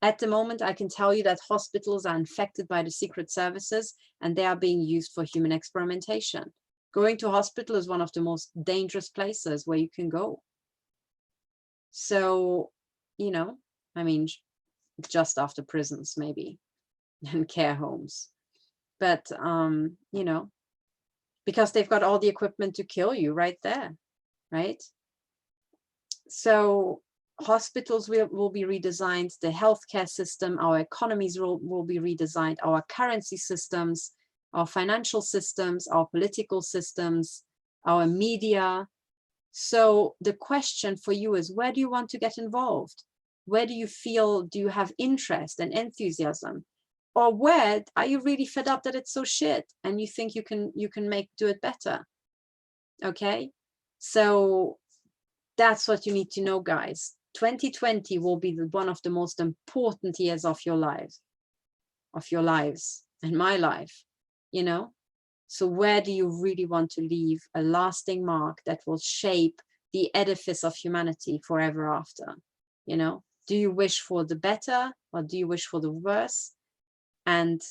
S1: At the moment, I can tell you that hospitals are infected by the secret services and they are being used for human experimentation. Going to hospital is one of the most dangerous places where you can go. So, just after prisons, maybe, and care homes. But, because they've got all the equipment to kill you right there, right? So hospitals will be redesigned, the healthcare system, our economies will be redesigned, our currency systems, our financial systems, our political systems, our media. So the question for you is, where do you want to get involved? Where do you have interest and enthusiasm? Or where are you really fed up that it's so shit and you think you can do it better? Okay, so That's what you need to know, guys. 2020 will be one of the most important years of your lives, and my life, you know? So where do you really want to leave a lasting mark that will shape the edifice of humanity forever after? You know, do you wish for the better or do you wish for the worse? And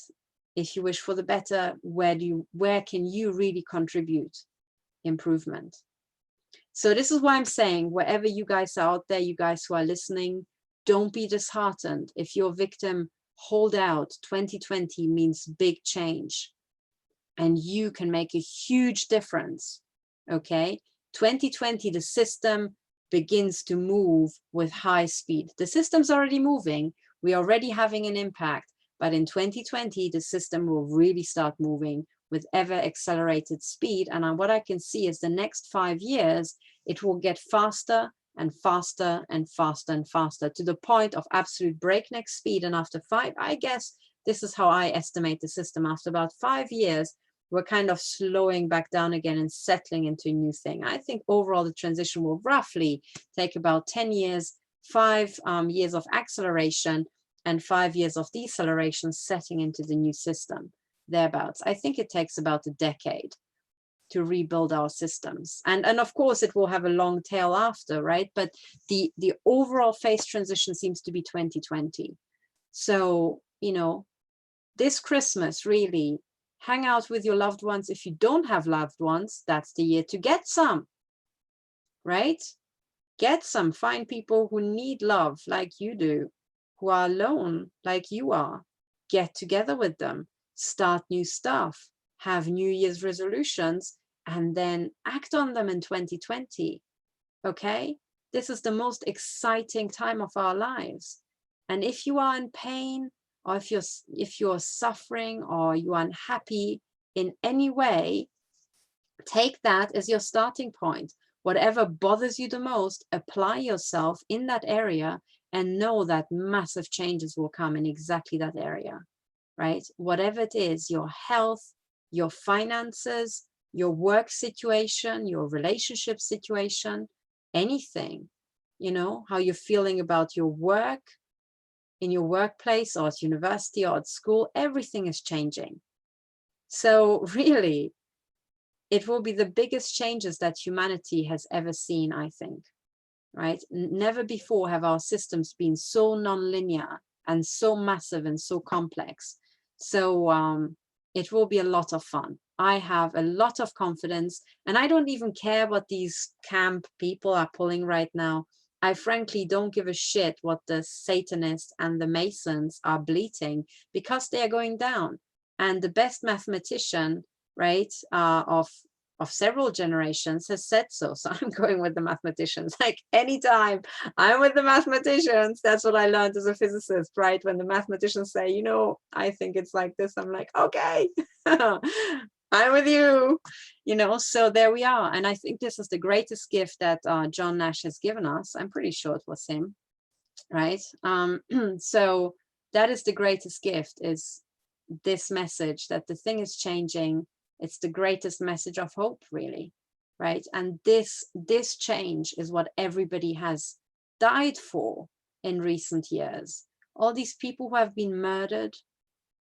S1: if you wish for the better, where can you really contribute improvement? So this is why I'm saying, wherever you guys are out there, you guys who are listening, don't be disheartened. If you're a victim, hold out. 2020 means big change. And you can make a huge difference, okay? 2020, the system begins to move with high speed. The system's already moving. We're already having an impact. But in 2020, the system will really start moving with ever accelerated speed. And what I can see is the next 5 years, it will get faster and faster and faster and faster to the point of absolute breakneck speed. And after 5, I guess this is how I estimate the system. After about 5 years, we're kind of slowing back down again and settling into a new thing. I think overall the transition will roughly take about 10 years, 5 years of acceleration and 5 years of deceleration, setting into the new system, thereabouts. I think it takes about a decade to rebuild our systems. And of course, it will have a long tail after, right? But the overall phase transition seems to be 2020. So, you know, this Christmas, really, hang out with your loved ones. If you don't have loved ones, that's the year to get some, right? Get some. Find people who need love like you do, who are alone like you are. Get together with them, start new stuff, have New Year's resolutions, and then act on them in 2020, okay? This is the most exciting time of our lives. And if you are in pain, or if you're suffering or you're unhappy in any way, take that as your starting point. Whatever bothers you the most, apply yourself in that area and know that massive changes will come in exactly that area, right? Whatever it is, your health, your finances, your work situation, your relationship situation, anything, you know, how you're feeling about your work, in your workplace or at university or at school, everything is changing. So really, it will be the biggest changes that humanity has ever seen, I think, right? Never before have our systems been so non-linear and so massive and so complex. So it will be a lot of fun. I have a lot of confidence, and I don't even care what these camp people are pulling right now. I frankly don't give a shit what the Satanists and the Masons are bleating, because they are going down. And the best mathematician, right, of several generations has said so. So I'm going with the mathematicians. Like anytime I'm with the mathematicians, that's what I learned as a physicist, right? When the mathematicians say, you know, I think it's like this, I'm like, okay, I'm with you, you know. So there we are. And I think this is the greatest gift that John Nash has given us. I'm pretty sure it was him, right? So that is the greatest gift, is this message that the thing is changing. It's the greatest message of hope, really, right? And this change is what everybody has died for in recent years. All these people who have been murdered,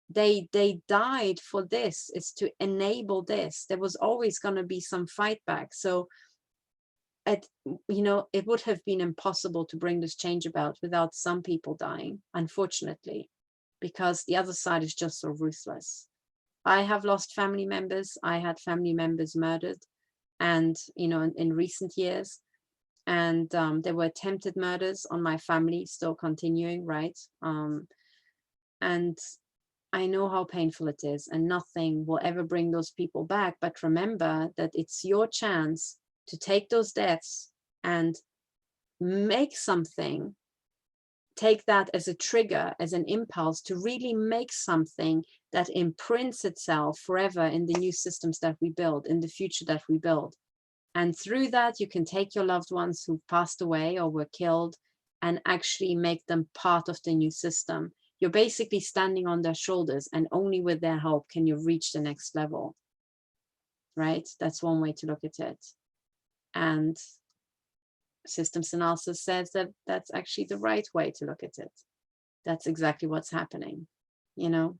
S1: they died for this. It's to enable this. There was always going to be some fight back. So you know, it would have been impossible to bring this change about without some people dying, unfortunately, because the other side is just so ruthless. I have lost family members. I had family members murdered, and you know, in recent years, and there were attempted murders on my family still continuing, right? And I know how painful it is, and nothing will ever bring those people back. But remember that it's your chance to take those deaths and make something. Take that as a trigger, as an impulse to really make something that imprints itself forever in the new systems that we build, in the future that we build. And through that, you can take your loved ones who passed away or were killed and actually make them part of the new system. You're basically standing on their shoulders, and only with their help can you reach the next level, right? That's one way to look at it. And systems analysis says that that's actually the right way to look at it. That's exactly what's happening, you know.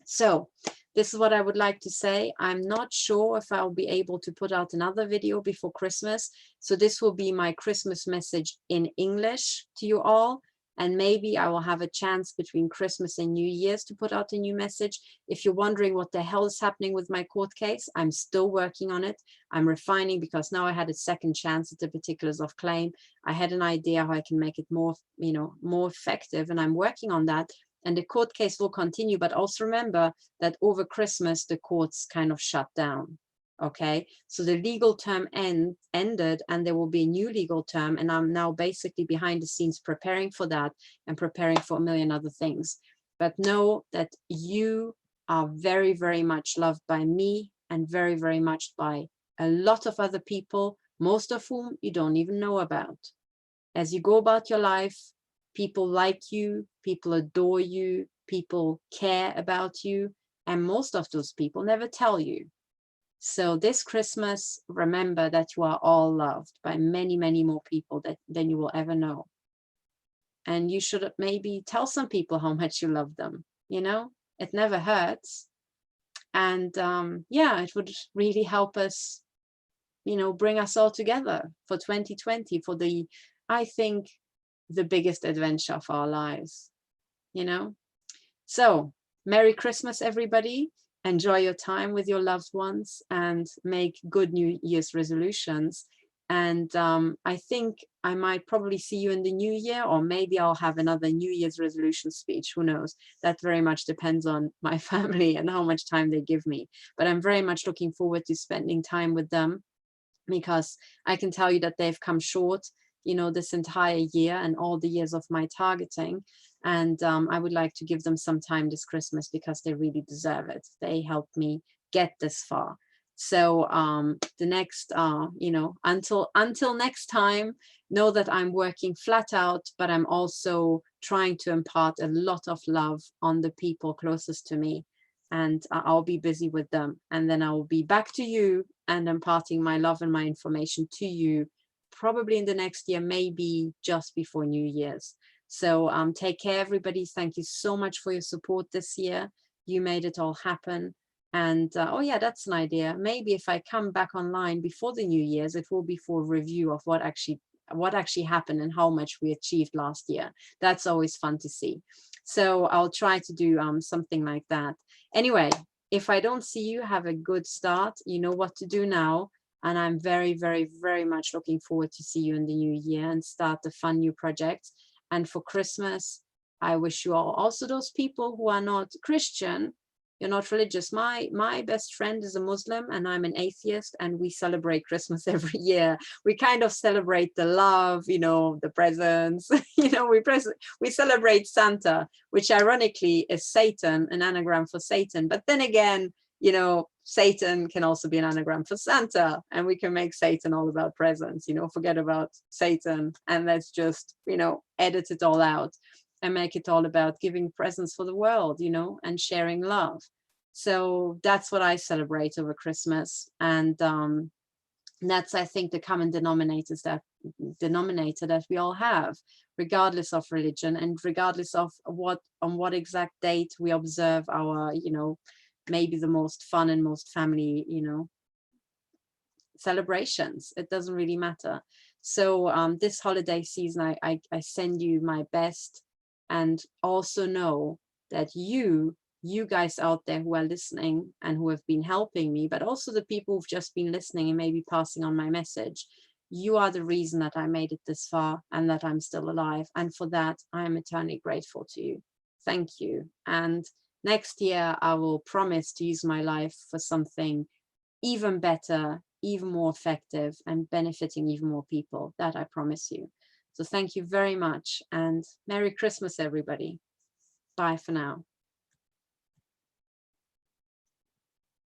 S1: So this is what I would like to say. I'm not sure if I'll be able to put out another video before Christmas. So this will be my Christmas message in English to you all. And maybe I will have a chance between Christmas and New Year's to put out a new message. If you're wondering what the hell is happening with my court case, I'm still working on it. I'm refining, because now I had a second chance at the particulars of claim. I had an idea how I can make it more, you know, more effective, and I'm working on that. And the court case will continue, but also remember that over Christmas, the courts kind of shut down. Okay, so the legal term ended, and there will be a new legal term. And I'm now basically behind the scenes preparing for that and preparing for a million other things. But know that you are very, very much loved by me, and very, very much by a lot of other people, most of whom you don't even know about. As you go about your life, people like you, people adore you, people care about you, and most of those people never tell you. So this Christmas, remember that you are all loved by many, many more people than you will ever know. And you should maybe tell some people how much you love them, you know, it never hurts. And yeah, it would really help us, you know, bring us all together for 2020, for the, I think, the biggest adventure of our lives, you know. So Merry Christmas, everybody. Enjoy your time with your loved ones and make good New Year's resolutions. And I think I might probably see you in the new year, or maybe I'll have another New Year's resolution speech. Who knows? That very much depends on my family and how much time they give me. But I'm very much looking forward to spending time with them, because I can tell you that they've come short, you know, this entire year and all the years of my targeting. And I would like to give them some time this Christmas, because they really deserve it. They helped me get this far. So the next, you know, until next time, know that I'm working flat out, but I'm also trying to impart a lot of love on the people closest to me. And I'll be busy with them. And then I will be back to you and imparting my love and my information to you, probably in the next year, maybe just before New Year's. So take care, everybody. Thank you so much for your support this year. You made it all happen. And oh yeah, that's an idea. Maybe if I come back online before the New Year's, it will be for a review of what actually happened and how much we achieved last year. That's always fun to see. So I'll try to do something like that. Anyway, if I don't see you, have a good start. You know what to do now. And I'm very, very, very much looking forward to see you in the new year and start the fun new projects. And for Christmas, I wish you all, also those people who are not Christian, you're not religious. My best friend is a Muslim and I'm an atheist, and we celebrate Christmas every year. We kind of celebrate the love, you know, the presents, you know, we celebrate Santa, which ironically is Satan, an anagram for Satan. But then again, you know, Satan can also be an anagram for Santa, and we can make Satan all about presents, you know, forget about Satan and let's just, you know, edit it all out and make it all about giving presents for the world, you know, and sharing love. So that's what I celebrate over Christmas. And that's, I think, the common denominator that we all have, regardless of religion and regardless of on what exact date we observe our, you know, maybe the most fun and most family, you know, celebrations. It doesn't really matter. So this holiday season, I send you my best, and also know that you guys out there who are listening and who have been helping me, but also the people who've just been listening and maybe passing on my message, you are the reason that I made it this far and that I'm still alive. And for that, I am eternally grateful to you. Thank you. And next year, I will promise to use my life for something even better, even more effective, and benefiting even more people. That I promise you. So thank you very much, and Merry Christmas, everybody. Bye for now.